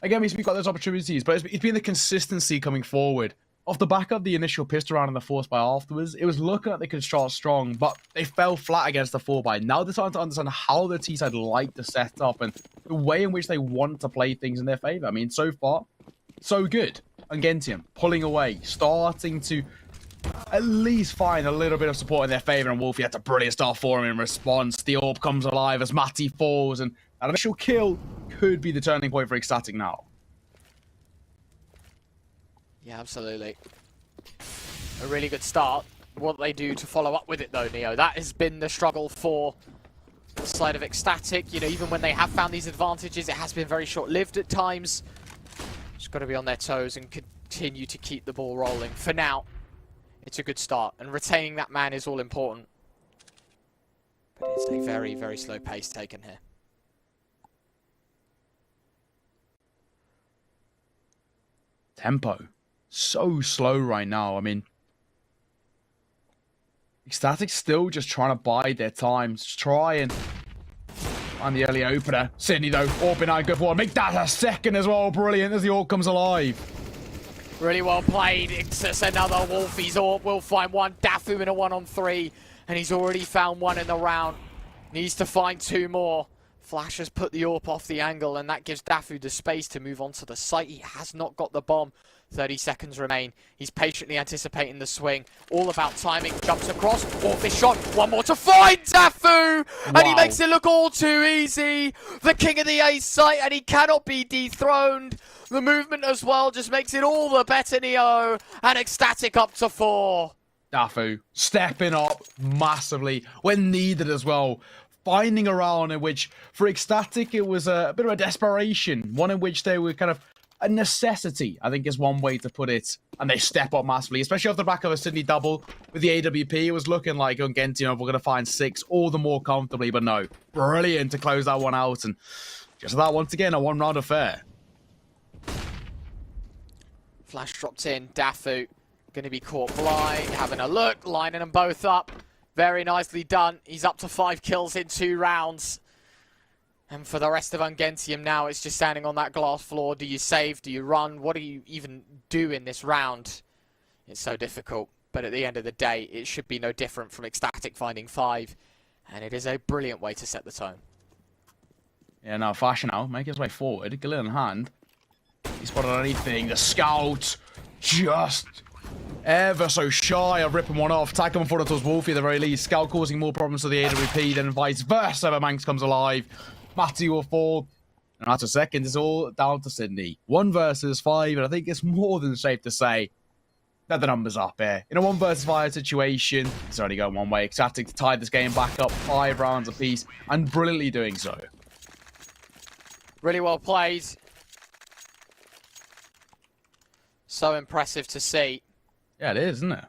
Again, we've got those opportunities, but it's been the consistency coming forward. Off the back of the initial pistol round and the force buy afterwards, it was looking like they could start strong, but they fell flat against the 4x. Now they're starting to understand how the T-side like to set up and the way in which they want to play things in their favor. I mean, so far, so good. UNGENTIUM pulling away, starting to at least find a little bit of support in their favor, and Wolfie had a brilliant start for him in response. The orb comes alive as Matty falls, and that initial kill could be the turning point for ECSTATIC now. Yeah, absolutely. A really good start. What they do to follow up with it, though, Neo, that has been the struggle for the side of ECSTATIC. You know, even when they have found these advantages, it has been very short-lived at times. Just got to be on their toes and continue to keep the ball rolling. For now, it's a good start, and retaining that man is all important. But it's a very slow pace taken here. Tempo. So slow right now. I mean, ECSTATIC still just trying to bide their time. Just try and find the early opener. Sydney, though, orb behind, good for make that a second as well. Brilliant as the orb comes alive. Really well played. It's just another Wolfie's orb. Will find one. Dafu in a 1-on-3. And he's already found one in the round. Needs to find two more. Flash has put the orb off the angle, and that gives Dafu the space to move on to the site. He has not got the bomb. 30 seconds remain. He's patiently anticipating the swing. All about timing. Jumps across. Orb shot. One more to find Dafu! And he makes it look all too easy. The king of the ace site, and he cannot be dethroned. The movement as well just makes it all the better, Neo. And ECSTATIC up to 4. Dafu stepping up massively when needed as well. Finding a round in which, for ECSTATIC, it was a bit of a desperation. One in which they were kind of a necessity, I think is one way to put it. And they step up massively, especially off the back of a Sydney double with the AWP. It was looking like UNGENTIUM we're going to find 6 all the more comfortably, but no. Brilliant to close that one out. And just that, once again, a one-round affair. Flash dropped in. Dafu going to be caught blind, having a look, lining them both up. Very nicely done. He's up to 5 kills in 2 rounds. And for the rest of UNGENTIUM now, it's just standing on that glass floor. Do you save? Do you run? What do you even do in this round? It's so difficult. But at the end of the day, it should be no different from ECSTATIC finding 5. And it is a brilliant way to set the tone. Yeah, now Fashion now, make his way forward. Gill in hand. He spotted anything. The scout just ever so shy of ripping one off. Tag coming forward towards Wolfie at the very least. Scout causing more problems to the AWP, then vice versa. But Manx comes alive. Matty will fall. And after seconds, it's all down to Sydney. 1 versus 5, and I think it's more than safe to say that the numbers up here. In a 1 versus 5 situation, it's only going one way. ECSTATIC tied this game back up 5 rounds apiece, and brilliantly doing so. Really well played. So impressive to see. Yeah, it is, isn't it?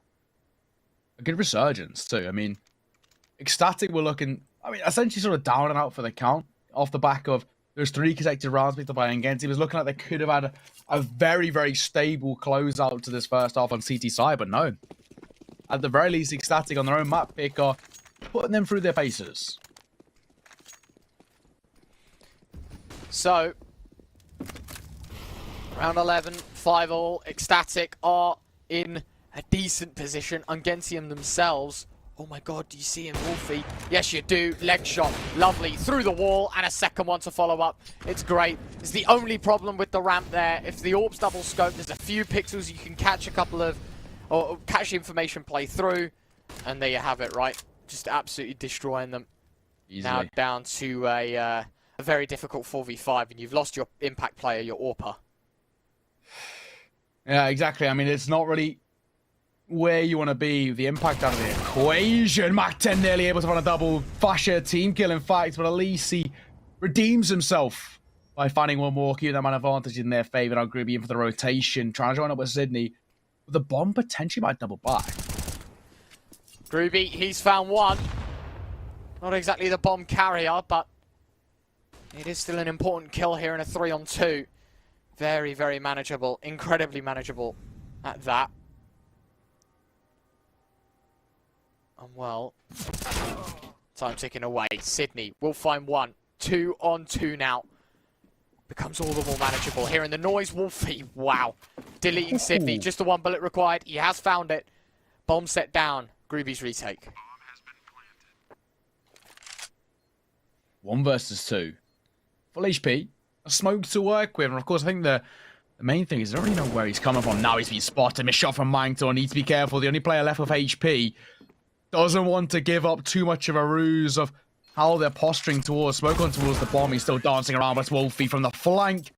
A good resurgence, too. I mean, ECSTATIC were looking, essentially sort of down and out for the count off the back of those 3 consecutive rounds picked up by UNGENTIUM. It was looking like they could have had a very stable closeout to this first half on CT side, but no. At the very least, ECSTATIC on their own map pick are putting them through their paces. So, round 11, 5-all. ECSTATIC are in a decent position. UNGENTIUM themselves. Oh my god, do you see him, Wolfie? Yes, you do. Leg shot. Lovely. Through the wall, and a second one to follow up. It's great. It's the only problem with the ramp there. If the orb's double scope, there's a few pixels you can catch a couple of, or catch the information play through, and there you have it, right? Just absolutely destroying them. Easily. Now down to a very difficult 4v5, and you've lost your impact player, your AWPer. Yeah, exactly. I mean, it's not really where you want to be. The impact out of the equation. Mac 10 nearly able to find a double. Fasher team kill, in fact, but at least he redeems himself by finding one more, keeping that man advantage in their favor. Now Gribby in for the rotation, trying to join up with Sydney. But the bomb potentially might double back. Groovy, he's found one. Not exactly the bomb carrier, but it is still an important kill here in a 3-on-2. Very, very manageable. Incredibly manageable at that. And well, time ticking away. Sydney will find one. 2-on-2 now. Becomes all the more manageable. Hearing the noise, Wolfie, wow. Deleting Sydney, just the one bullet required. He has found it. Bomb set down. Groovy's retake. 1 versus 2. Full HP. A smoke to work with. And of course, I think the main thing is I don't really know where he's coming from. Now he's been spotted. Missed shot from Mangtor. Needs to be careful. The only player left with HP doesn't want to give up too much of a ruse of how they're posturing towards, smoke on towards the bomb. He's still dancing around, but it's Wolfie from the flank.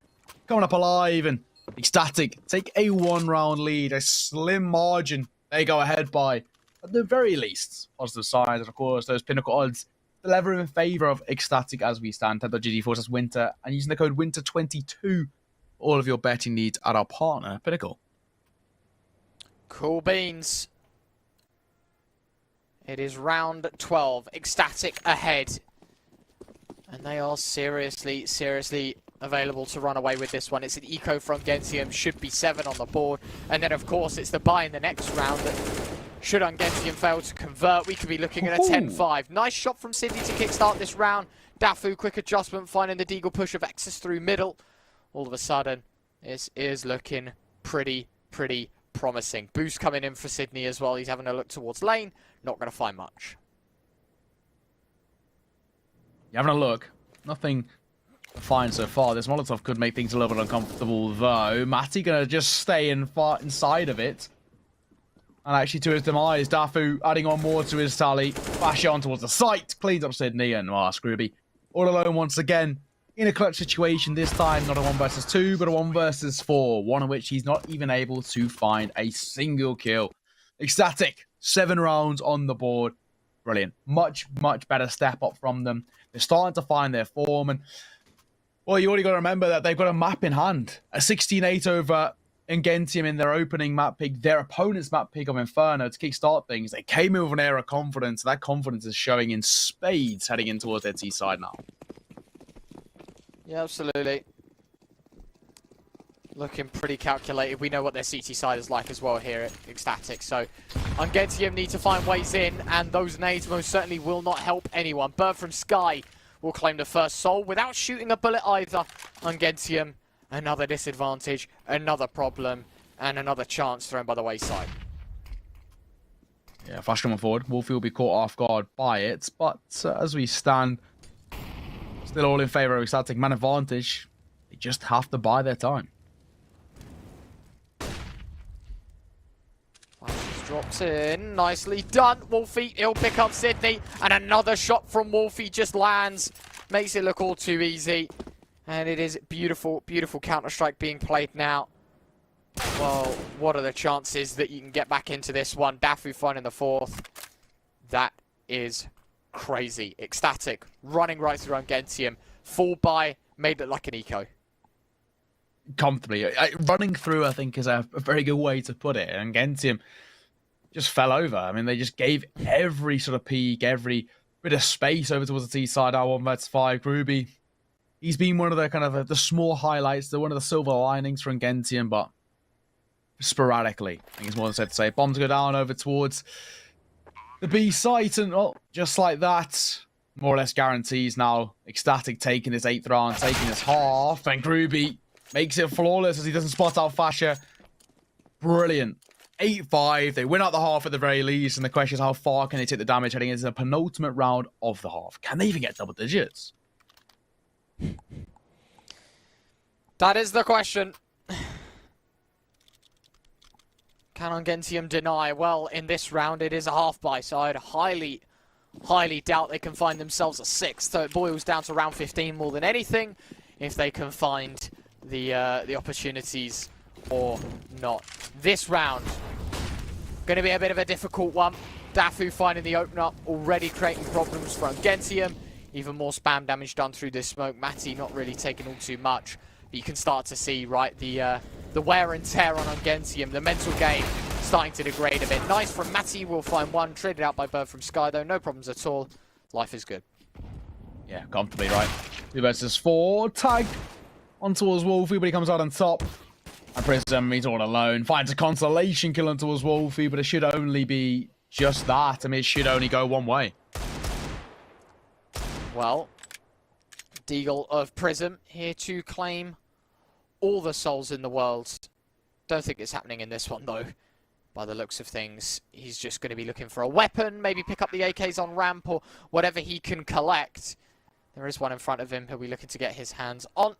Coming up alive, and ECSTATIC take a 1-round lead. A slim margin they go ahead by. At the very least, positive signs, and of course, those Pinnacle odds still ever in favour of ECSTATIC as we stand. 10.gg forces Winter, and using the code WINTER22 for all of your betting needs at our partner, Pinnacle. Cool beans. It is round 12. ECSTATIC ahead. And they are seriously, seriously available to run away with this one. It's an eco from Ungentium. Should be 7 on the board. And then, of course, it's the buy in the next round that should Ungentium fail to convert, we could be looking at a 10-5. Nice shot from Sydney to kickstart this round. Dafu, quick adjustment, finding the deagle push of Exus through middle. All of a sudden, this is looking pretty promising. Boost coming in for Sydney as well. He's having a look towards lane. Not going to find much. You're having a look. Nothing to find so far. This Molotov could make things a little bit uncomfortable, though. Matty going to just stay inside of it. And actually, to his demise, Dafu adding on more to his tally. Bash on towards the site. Cleans up Sydney, and Scrooby all alone once again. In a clutch situation, this time not a 1 versus 2, but a 1 versus 4. One in which he's not even able to find a single kill. ECSTATIC, 7 rounds on the board. Brilliant. Much better step up from them. They're starting to find their form. And, well, you already got to remember that they've got a map in hand. A 16-8 over Ungentium in their opening map pick. Their opponent's map pick of Inferno to kickstart things. They came in with an air of confidence. That confidence is showing in spades heading in towards their T side now. Yeah, absolutely. Looking pretty calculated. We know what their CT side is like as well here at ECSTATIC. So, Ungentium need to find ways in, and those nades most certainly will not help anyone. Bird from Sky will claim the first soul without shooting a bullet either. Ungentium, another disadvantage, another problem, and another chance thrown by the wayside. Yeah, flash coming forward. Wolfie will be caught off guard by it, but as we stand, still all in favour of ECSTATIC. Man advantage. They just have to buy their time. Drops in, nicely done. Wolfie, he'll pick up Sydney, and another shot from Wolfie just lands. Makes it look all too easy. And it is beautiful Counter-Strike being played now. Well, what are the chances that you can get back into this one? Dafu finding the 4th. That is crazy. ECSTATIC running right through Ungentium. Full buy, made it like an eco. Comfortably. Running through, I think, is a very good way to put it. Ungentium just fell over. I mean, they just gave every sort of peak, every bit of space over towards the T side. R1 versus 5. Ruby, he's been one of the kind of the small highlights, one of the silver linings for Ungentium, but sporadically, I think it's more than safe to say. Bombs go down over towards the B site, and well, just like that, more or less guarantees now. ECSTATIC taking this 8th round, taking this half, and Groovy makes it flawless as he doesn't spot out Fasher. Brilliant. 8-5. They win out the half at the very least, and the question is how far can they take the damage heading into the penultimate round of the half? Can they even get double digits? That is the question. Can Ungentium deny? Well, in this round, it is a half buy, so I'd highly doubt they can find themselves a 6th. So it boils down to round 15 more than anything, if they can find the opportunities or not. This round, going to be a bit of a difficult one. Dafu finding the open up, already creating problems for Ungentium. Even more spam damage done through this smoke. Matty not really taking all too much. But you can start to see, right, the wear and tear on Ungentium. The mental game starting to degrade a bit. Nice from Matty, will find one. Traded out by Bird from Sky, though. No problems at all. Life is good. Yeah, comfortably, right? 2 versus 4. Tag on towards Wolfie, but he comes out on top. And Prism, he's all alone. Finds a consolation kill on towards Wolfie, but it should only be just that. I mean, it should only go one way. Well, Deagle of Prism here to claim all the souls in the world. Don't think it's happening in this one, though. By the looks of things, he's just going to be looking for a weapon, maybe pick up the AKs on ramp or whatever he can collect. There is one in front of him he'll be looking to get his hands on.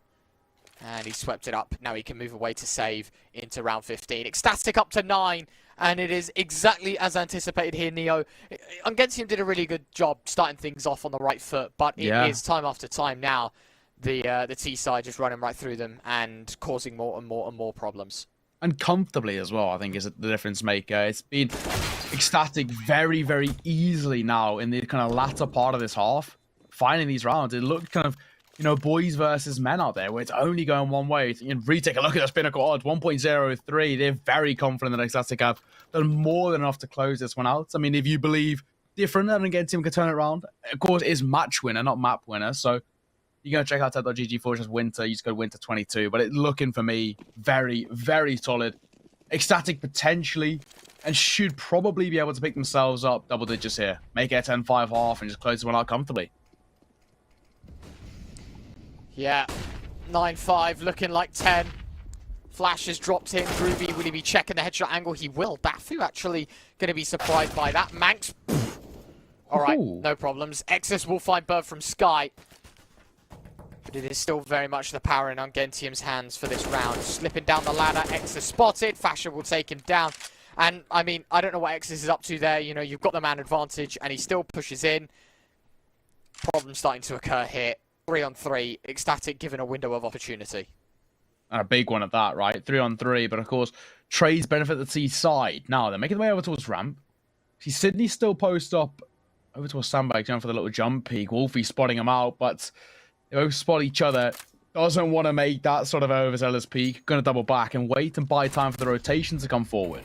And he swept it up. Now he can move away to save into round 15. ECSTATIC up to 9. And it is exactly as anticipated here, Neo. UNGENTIUM did a really good job starting things off on the right foot. But it is time after time now. The T side just running right through them and causing more and more and more problems. And comfortably as well, I think, is the difference maker. It's been ECSTATIC very, very easily now in the kind of latter part of this half. Finding these rounds, it looked kind of, you know, boys versus men out there, where it's only going one way. You know, really take a look at this Pinnacle odds, 1.03. They're very confident that ECSTATIC have done more than enough to close this one out. I mean, if you believe different and UNGENTIUM can turn it around, of course, it is match winner, not map winner. So you're going to check out ted.gg for just winter. You just go winter 22. But it's looking for me very, very solid. ECSTATIC potentially, and should probably be able to pick themselves up double digits here. Make it a 10-5 half and just close this one out comfortably. Yeah, 9-5, looking like 10. Flash has dropped in. Groovy, will he be checking the headshot angle? He will. Dafu actually going to be surprised by that. Manx, all right, no problems. Exus will find Bird from Sky. But it is still very much the power in UNGENTIUM's hands for this round. Slipping down the ladder, Exus spotted. Fasher will take him down. And, I mean, I don't know what Exus is up to there. You know, you've got the man advantage, and he still pushes in. Problems starting to occur here. 3-on-3, ECSTATIC given a window of opportunity. And a big one at that, right? 3-on-3, but of course, trades benefit the T side. Now, they're making their way over towards ramp. See, Sydney still post up over towards Sandbag, going for the little jump peek. Wolfie spotting him out, but they both spot each other. Doesn't want to make that sort of overzealous peek. Going to double back and wait and buy time for the rotation to come forward.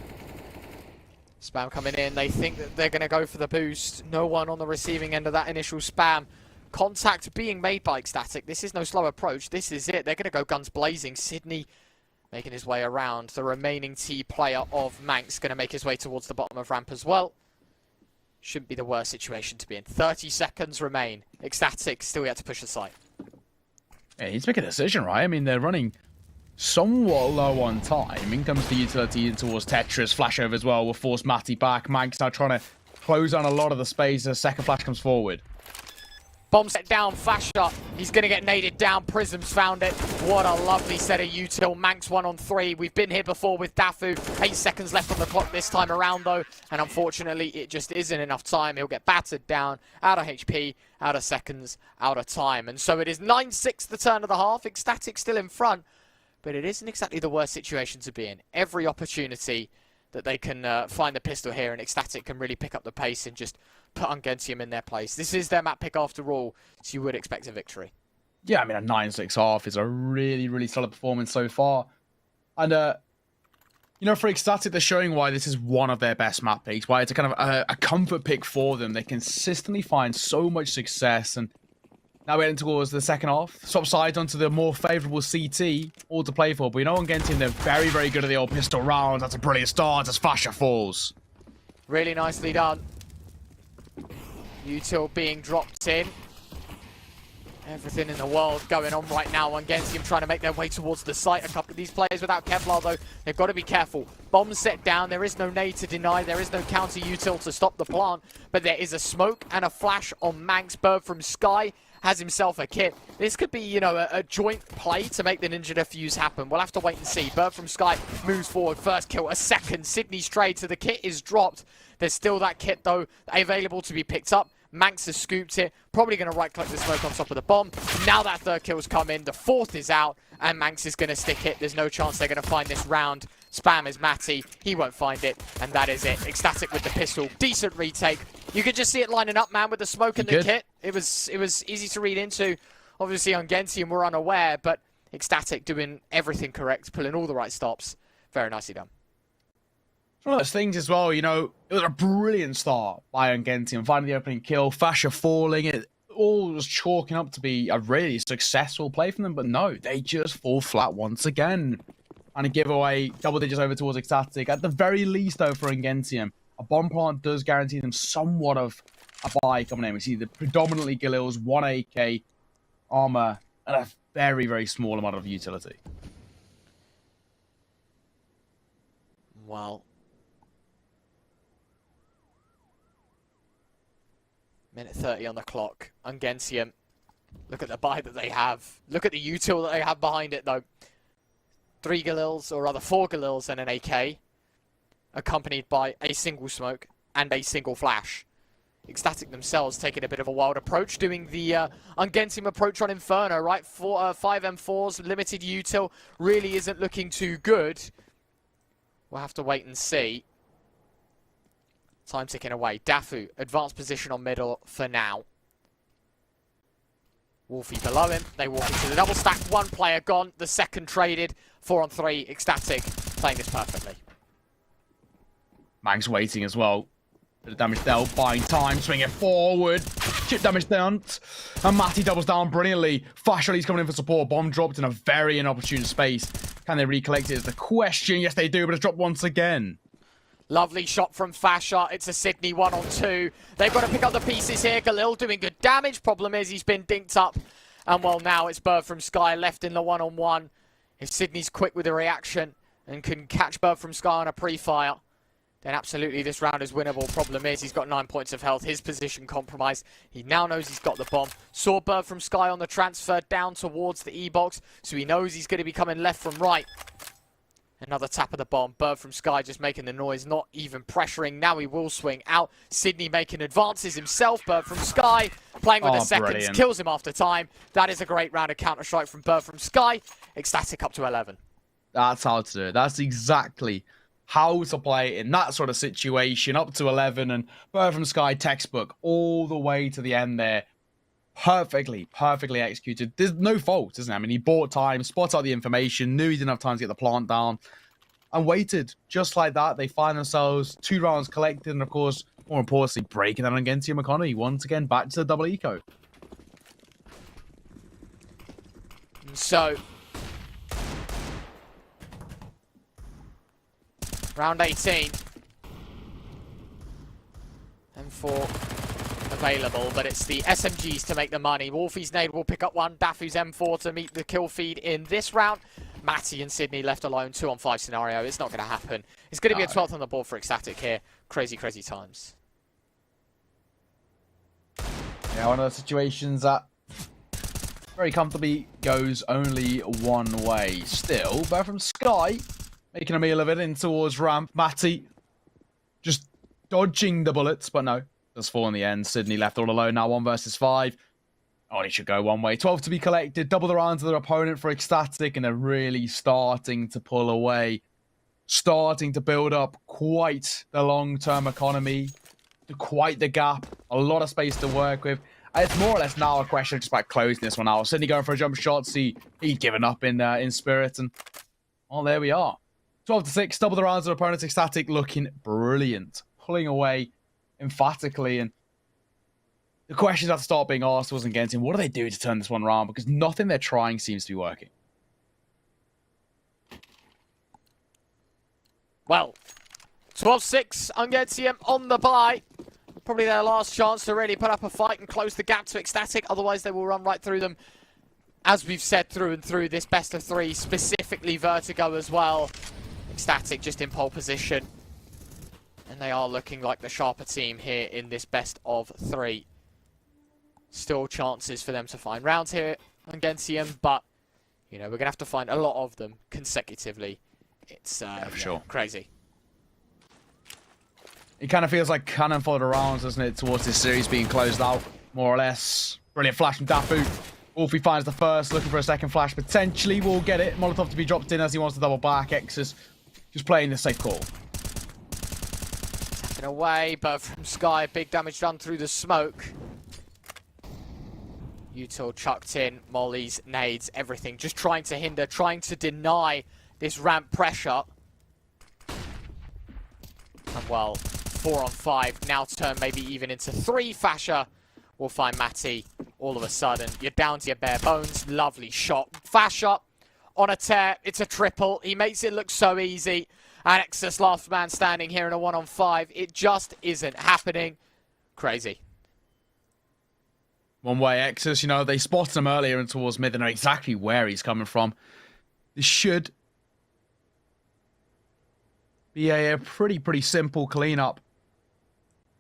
Spam coming in. They think that they're going to go for the boost. No one on the receiving end of that initial spam. Contact being made by ECSTATIC. This is no slow approach. This is it. They're going to go guns blazing. Sydney making his way around. The remaining T player of Manx going to make his way towards the bottom of ramp as well. Shouldn't be the worst situation to be in. 30 seconds remain. ECSTATIC still yet to push the site. Yeah, he's making a decision, right? I mean, they're running somewhat low on time. In comes the utility in towards Tetris. Flash over as well will force Matty back. Manx now trying to close down a lot of the space as second flash comes forward. Bomb set down, Fasher. He's going to get naded down. Prism's found it. What a lovely set of util. Manx 1-on-3. We've been here before with Dafu. 8 seconds left on the clock this time around, though. And unfortunately, it just isn't enough time. He'll get battered down. Out of HP, out of seconds, out of time. And so it is 9-6 the turn of the half. ECSTATIC still in front. But it isn't exactly the worst situation to be in. Every opportunity that they can find the pistol here, and ECSTATIC can really pick up the pace and just put UNGENTIUM in their place. This is their map pick after all, so you would expect a victory. Yeah, I mean, a 9-6 half is a really, really solid performance so far. And, you know, for ECSTATIC, they're showing why this is one of their best map picks, why it's a kind of a comfort pick for them. They consistently find so much success, and now we're heading towards the second half. Swap sides onto the more favourable CT, all to play for. But you know, UNGENTIUM, they're very, very good at the old pistol rounds. That's a brilliant start as Fasher falls. Really nicely done. Util being dropped in. Everything in the world going on right now. UNGENTIUM trying to make their way towards the site. A couple of these players without Kevlar, though, they've got to be careful. Bomb set down. There is no nade to deny. There is no counter util to stop the plant. But there is a smoke and a flash on Manx. Bird from Sky has himself a kit. This could be, you know, a joint play to make the Ninja defuse happen. We'll have to wait and see. Bird from Sky moves forward. First kill, a second. Sydney's trade, so the kit is dropped. There's still that kit, though, available to be picked up. Manx has scooped it. Probably going to right-click the smoke on top of the bomb. Now that third kill's come in, the fourth is out, and Manx is going to stick it. There's no chance they're going to find this round. Spam is Matty. He won't find it, and that is it. ECSTATIC with the pistol. Decent retake. You could just see it lining up, man, with the smoke and the kit. It was easy to read into. Obviously, UNGENTIUM were unaware, but ECSTATIC doing everything correct, pulling all the right stops. Very nicely done. One of those things as well, you know, it was a brilliant start by UNGENTIUM, finding the opening kill, Fascia falling, it all was chalking up to be a really successful play from them, but no, they just fall flat once again. And a giveaway, double digits over towards ECSTATIC. At the very least, though, for UNGENTIUM, a bomb plant does guarantee them somewhat of a buy coming in. We see the predominantly Galils, 1 AK, armor, and a very, very small amount of utility. Well, minute 30 on the clock. UNGENTIUM, look at the buy that they have. Look at the util that they have behind it, though. 3 Galils, or rather 4 Galils and an AK, accompanied by a single smoke and a single flash. ECSTATIC themselves taking a bit of a wild approach, doing the UNGENTIUM approach on Inferno, right? 5 M4s, limited util, really isn't looking too good. We'll have to wait and see. Time ticking away. Dafu, advanced position on middle for now. Wolfie below him. They walk into the double stack. One player gone. The second traded. 4 on 3. ECSTATIC playing this perfectly. Manx waiting as well. Bit of damage dealt, buying time, swinging forward. Chip damage down. And Matty doubles down brilliantly. Fascia's coming in for support. Bomb dropped in a very inopportune space. Can they recollect it is the question. Yes, they do, but it's dropped once again. Lovely shot from Fascia. It's a Sydney 1 on 2. They've got to pick up the pieces here. Galil doing good damage. Problem is he's been dinked up. And well, now it's Bird from Sky left in the 1-on-1. If Sydney's quick with the reaction and can catch Bird from Sky on a pre-fire, then absolutely this round is winnable. Problem is he's got 9 points of health. His position compromised. He now knows he's got the bomb. Saw Bird from Sky on the transfer down towards the E-box. So he knows he's going to be coming left from right. Another tap of the bomb. Bird from Sky just making the noise, not even pressuring. Now he will swing out. Sydney making advances himself. Bird from Sky playing with the seconds. Brilliant. Kills him after time. That is a great round of Counter-Strike from Bird from Sky. ECSTATIC up to 11. That's how to do it. That's exactly how to play in that sort of situation. Up to 11 and Bird from Sky textbook all the way to the end there. Perfectly executed. There's no fault, isn't it? I mean, he bought time, spotted out the information, knew he didn't have time to get the plant down, and waited. Just like that, they find themselves 2 rounds collected, and of course, more importantly, breaking down UNGENTIUM economy once again back to the double eco. So, round 18. M4 available, but it's the SMGs to make the money. Wolfie's nade will pick up one. Dafu's M4 to meet the kill feed in this round. Matty and Sydney left alone. 2 on 5 scenario. It's not going to happen. It's going to be a 12th on the board for ECSTATIC here. Crazy times. Yeah, one of those situations that very comfortably goes only one way. Still, Bird from Sky making a meal of it in towards ramp. Matty just dodging the bullets, but no. Does fall in the end. Sydney left all alone now. 1 versus 5. Oh, he should go one way. 12 to be collected. Double the rounds of their opponent for ECSTATIC, and they're really starting to pull away. Starting to build up quite the long-term economy. Quite the gap. A lot of space to work with. It's more or less now a question of just about closing this one out. Sydney going for a jump shot. See, he'd given up in spirit. And, well, there we are. 12 to 6. Double the rounds of their opponent. ECSTATIC looking brilliant. Pulling away emphatically, and the questions have to start being asked was UNGENTIUM, what do they do to turn this one around? Because nothing they're trying seems to be working. Well, 12-6, UNGENTIUM on the bye. Probably their last chance to really put up a fight and close the gap to ECSTATIC, otherwise they will run right through them. As we've said through and through this best of 3, specifically Vertigo as well. ECSTATIC just in pole position. And they are looking like the sharper team here in this best of 3. Still chances for them to find rounds here, UNGENTIUM, but, you know, we're going to have to find a lot of them consecutively. It's for sure. Crazy. It kind of feels like cannon fodder rounds, doesn't it, towards this series being closed out, more or less. Brilliant flash from Dafu. Wolfie finds the first, looking for a second flash. Potentially will get it. Molotov to be dropped in as he wants to double back. Exus just playing the safe call. Away, but from Sky, big damage done through the smoke. Util chucked in, mollies, nades, everything. Just trying to hinder, trying to deny this ramp pressure. well, 4 on 5, now turn maybe even into 3. Fasher will find Matty all of a sudden. You're down to your bare bones. Lovely shot. Fasher on a tear. It's a triple. He makes it look so easy. And Exus last man standing here in a 1 on 5. It just isn't happening. Crazy. One way, Exus, you know, they spotted him earlier and towards mid. They know exactly where he's coming from. This should be a pretty simple cleanup.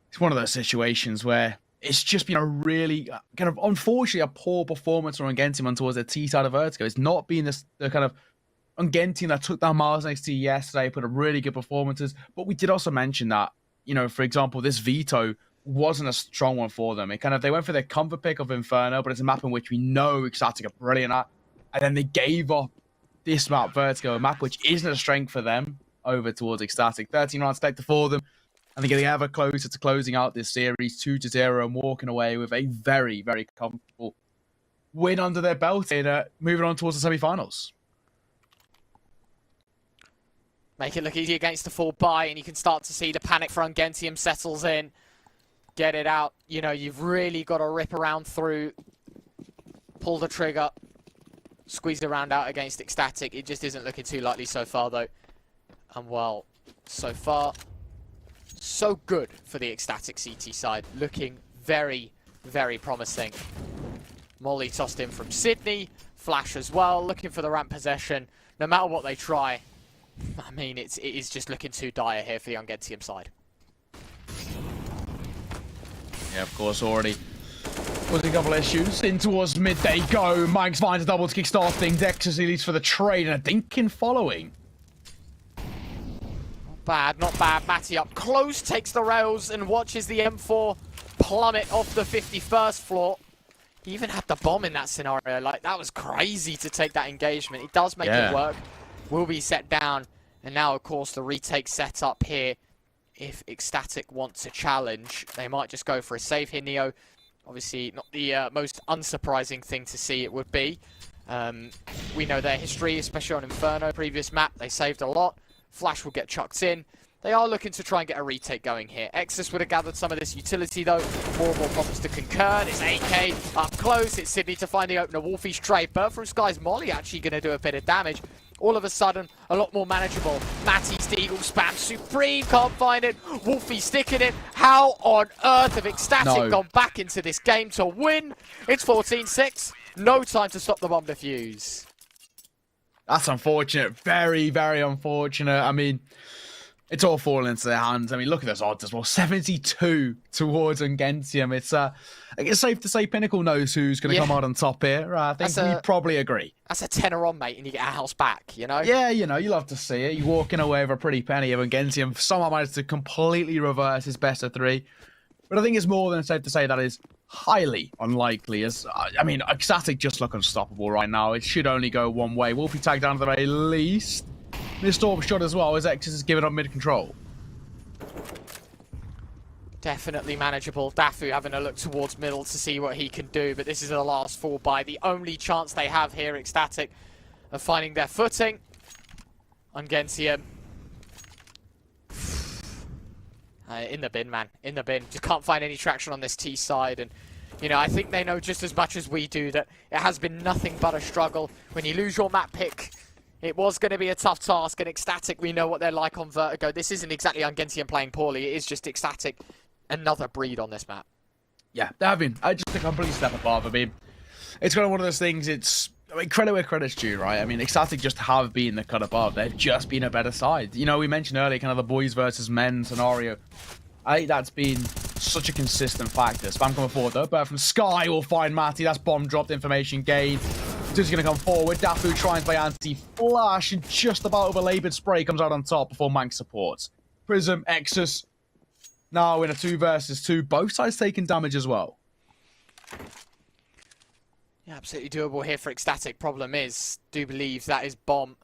It's one of those situations where it's just been a really, kind of, unfortunately, a poor performance from UNGENTIUM towards the T side of Vertigo. It's not been the kind of UNGENTIUM that took down MOUZ next to yesterday, put a really good performances. But we did also mention that, you know, for example, this Veto wasn't a strong one for them. It kind of, they went for their comfort pick of Inferno, but it's a map in which we know ECSTATIC are brilliant at. And then they gave up this map, Vertigo, a map which isn't a strength for them, over towards ECSTATIC. 13 rounds spectre for them. And they're getting ever closer to closing out this series 2-0 and walking away with a very comfortable win under their belt and moving on towards the semi-finals. Make it look easy against the full buy, and you can start to see the panic for UNGENTIUM settles in. Get it out. You know, you've really got to rip around through, pull the trigger, squeeze the round out against ECSTATIC. It just isn't looking too likely so far, though. And, well, so far, so good for the ECSTATIC CT side. Looking very promising. Molly tossed in from Sydney. Flash as well, looking for the ramp possession. No matter what they try, I mean, it is just looking too dire here for the UNGENTIUM side. Yeah, of course, already was a couple of issues. In towards mid they go. Manx finds a double to kickstart things. Exus leads for the trade and a Dinkin following. Not bad. Matty up close, takes the rails and watches the M4 plummet off the 51st floor. He even had the bomb in that scenario. Like, that was crazy to take that engagement. He does make it work. Will be set down. And now, of course, the retake set up here. If ECSTATIC want to challenge, they might just go for a save here, Neo. Obviously, not the most unsurprising thing to see it would be. We know their history, especially on Inferno, previous map. They saved a lot. Flash will get chucked in. They are looking to try and get a retake going here. Exus would have gathered some of this utility, though. More and more problems to concur. It's AK up close. It's Sydney to find the opener. Wolfie's trade. Burt from Sky's Molly actually going to do a bit of damage. All of a sudden, a lot more manageable. Matty's Deagle spam supreme. Can't find it. Wolfie sticking it. How on earth have ECSTATIC gone back into this game to win? It's 14-6. No time to stop the bomb defuse. That's unfortunate. Very unfortunate. I mean, it's all falling into their hands. I mean, look at those odds as well. 72 towards UNGENTIUM. It's I guess safe to say Pinnacle knows who's going to come out on top here. I think we probably agree. That's a tenner on, mate, and you get a house back, you know? Yeah, you know, you love to see it. You're walking away with a pretty penny of UNGENTIUM. Somehow managed to completely reverse his best of 3. But I think it's more than safe to say that is highly unlikely. As I mean, ECSTATIC just look unstoppable right now. It should only go one way. Wolfie tagged down to the very least. Missed orb shot as well as Exus is giving up mid control. Definitely manageable. Dafu having a look towards middle to see what he can do, but this is the last fall by. The only chance they have here, ECSTATIC, of finding their footing. UNGENTIUM. In the bin, man. In the bin. Just can't find any traction on this T side. And, you know, I think they know just as much as we do that it has been nothing but a struggle. When you lose your map pick, it was going to be a tough task. And ECSTATIC, we know what they're like on Vertigo. This isn't exactly UNGENTIUM playing poorly. It is just ECSTATIC, another breed on this map. Yeah, they have been. I just a complete step above. I mean, it's kind of one of those things. I mean, credit where credit's due, right? I mean, ECSTATIC just have been the cut above. They've just been a better side. You know, we mentioned earlier kind of the boys versus men scenario. I think that's been such a consistent factor. Spam coming forward, though. But from Sky will find Matty. That's bomb dropped, information gained. Just going to come forward. Dafu tries by anti-flash, and just about overlabored spray comes out on top before Manx supports. Prism, Exus, now in a 2 versus 2. Both sides taking damage as well. Yeah, absolutely doable here for ECSTATIC. Problem is, do believe that is bomb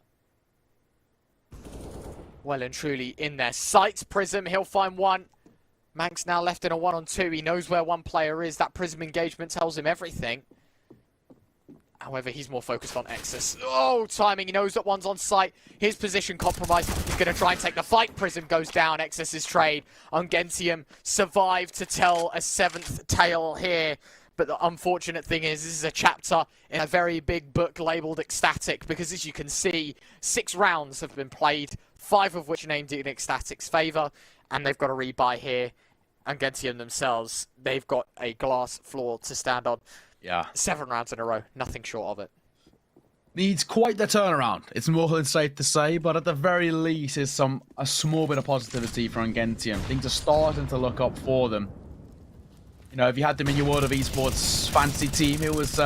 well and truly in their sights. Prism, he'll find one. Manx now left in a 1-on-2. He knows where one player is. That Prism engagement tells him everything. However, he's more focused on Exus. Oh, timing. He knows that one's on site. His position compromised. He's going to try and take the fight. Prism goes down. Exus's trade. UNGENTIUM survived to tell a 7th tale here. But the unfortunate thing is, this is a chapter in a very big book labeled ECSTATIC, because as you can see, 6 rounds have been played, 5 of which named in ECSTATIC's favour, and they've got a rebuy here. UNGENTIUM themselves, they've got a glass floor to stand on. Yeah. 7 rounds in a row, nothing short of it. Needs quite the turnaround. It's more than safe to say, but at the very least, it's a small bit of positivity for UNGENTIUM. Things are starting to look up for them. You know, if you had them in your World of Esports fantasy team, it was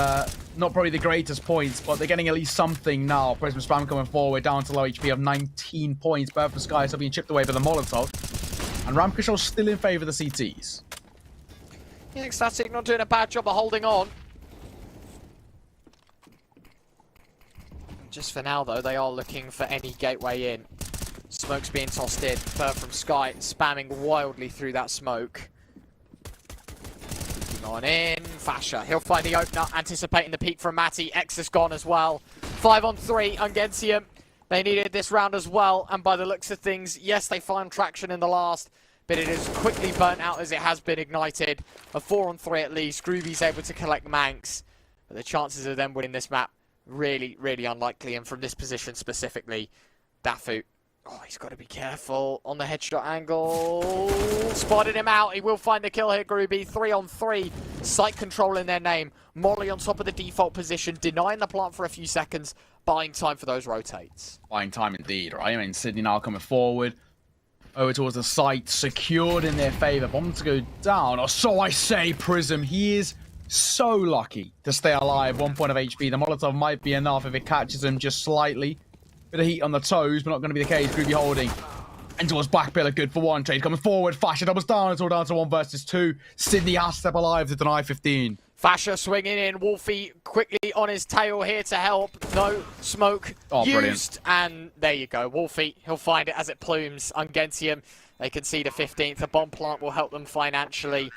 not probably the greatest points, but they're getting at least something now. Prism Spam coming forward, down to low HP of 19 points. Birth of Sky still being chipped away by the Molotov. And Ramp Control still in favour of the CTs. Yeah, ECSTATIC not doing a bad job of holding on. Just for now, though, they are looking for any gateway in. Smoke's being tossed in. Birth from Sky spamming wildly through that smoke. On in, Fasher, he'll find the opener, anticipating the peak from Matty. X is gone as well. 5 on 3, UNGENTIUM. They needed this round as well, and by the looks of things, yes, they find traction in the last, but it is quickly burnt out as it has been ignited. A 4 on 3 at least. Groovy's able to collect Manx, but the chances of them winning this map, really, really unlikely, and from this position specifically, Dafu. Oh, he's got to be careful on the headshot angle. Spotted him out. He will find the kill here, Groovy. 3 on 3. Site control in their name. Molly on top of the default position, denying the plant for a few seconds, buying time for those rotates. Buying time indeed, right? I mean, Sydney now coming forward. Over towards the site, secured in their favour. Bomb to go down, or so I say, Prism. He is so lucky to stay alive. 1 point of HP. The Molotov might be enough if it catches him just slightly. Bit of heat on the toes, but not going to be the case. Groovy holding. And towards back pillar, good for 1. Trade coming forward. Fasher doubles down. It's all down to 1 versus 2. Sydney has to step alive to deny 15. Fasher swinging in. Wolfie quickly on his tail here to help. No smoke used. Brilliant. And there you go. Wolfie, he'll find it as it plumes. UNGENTIUM, they concede a 15th. The bomb plant will help them financially.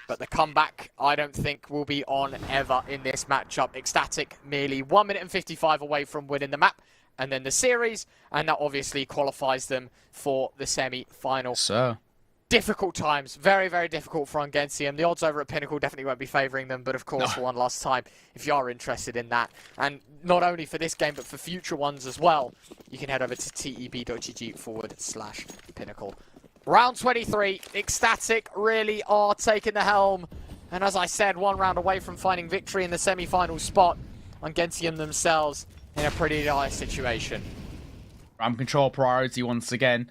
But the comeback, I don't think, will be on ever in this matchup. ECSTATIC merely 1 minute and 55 away from winning the map. And then the series, and that obviously qualifies them for the semi-final. So difficult times, very, very difficult for UNGENTIUM. The odds over at Pinnacle definitely won't be favouring them, but of course, for one last time, if you are interested in that, and not only for this game, but for future ones as well, you can head over to teb.gg/Pinnacle. Round 23, ECSTATIC really are taking the helm, and as I said, 1 round away from finding victory in the semi-final spot. UNGENTIUM themselves in a pretty dire situation. Ramp control priority once again.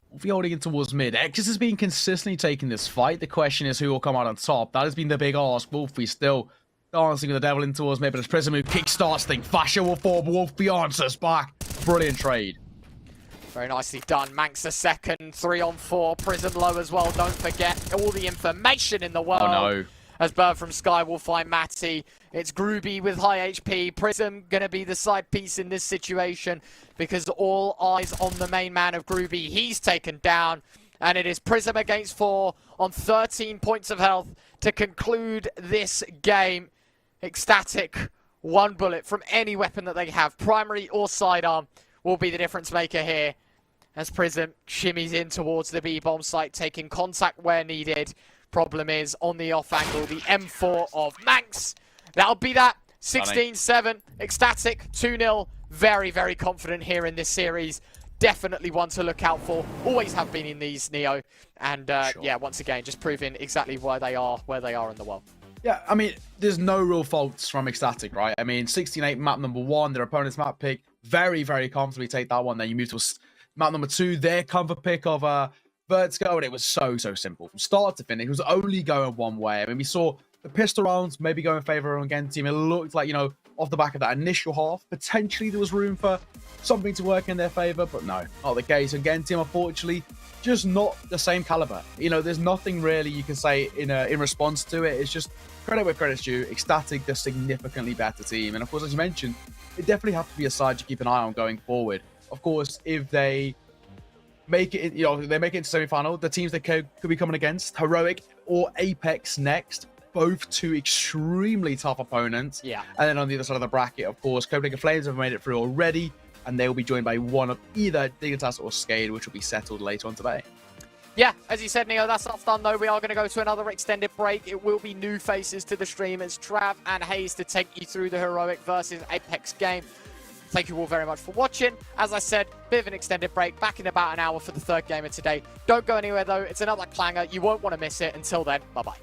We'll be holding it towards mid. Exus has been consistently taking this fight. The question is who will come out on top. That has been the big ask. Wolfie still dancing with the devil in towards mid, but as Prism who kickstarts thing. Fasher will fall, but Wolfie answers back. Brilliant trade. Very nicely done. Manx a second. 3 on 4. Prism low as well. Don't forget all the information in the world. Oh no. As Bird from Sky will find Matty. It's Groovy with high HP. Prism going to be the side piece in this situation because all eyes on the main man of Groovy. He's taken down. And it is Prism against 4 on 13 points of health to conclude this game. ECSTATIC, 1 bullet from any weapon that they have, primary or sidearm, will be the difference maker here. As Prism shimmies in towards the B-bomb site, taking contact where needed. Problem is, on the off angle, the M4 of Manx. That'll be that. 16-7. ECSTATIC, 2-0. Very, very confident here in this series. Definitely one to look out for. Always have been in these, Neo. And, yeah, once again, just proving exactly where they are in the world. Yeah, I mean, there's no real faults from ECSTATIC, right? I mean, 16-8 map number 1, their opponent's map pick. Very, very comfortably take that one. Then you move to map number 2, their comfort pick of Vertigo, and it was so simple. From start to finish, it was only going one way. I mean, we saw the pistol rounds maybe go in favor of UNGENTIUM. It looked like, you know, off the back of that initial half, potentially there was room for something to work in their favor, but no, not the case. UNGENTIUM, unfortunately, just not the same caliber. You know, there's nothing really you can say in response to it. It's just credit where credit's due. ECSTATIC, the significantly better team. And of course, as you mentioned, it definitely has to be a side you keep an eye on going forward. Of course, if they make it, you know, they make it into semi-final, the teams they could be coming against, Heroic or Apeks next. both two extremely tough opponents. Yeah. And then on the other side of the bracket, of course, Copenhagen Flames have made it through already, and they will be joined by one of either Dignitas or SKADE, which will be settled later on today. Yeah, as you said, Neo, that's not done, though. We are going to go to another extended break. It will be new faces to the stream. It's Trav and Hayes to take you through the Heroic versus Apeks game. Thank you all very much for watching. As I said, bit of an extended break. Back in about an hour for the third game of today. Don't go anywhere, though. It's another clanger. You won't want to miss it. Until then, bye-bye.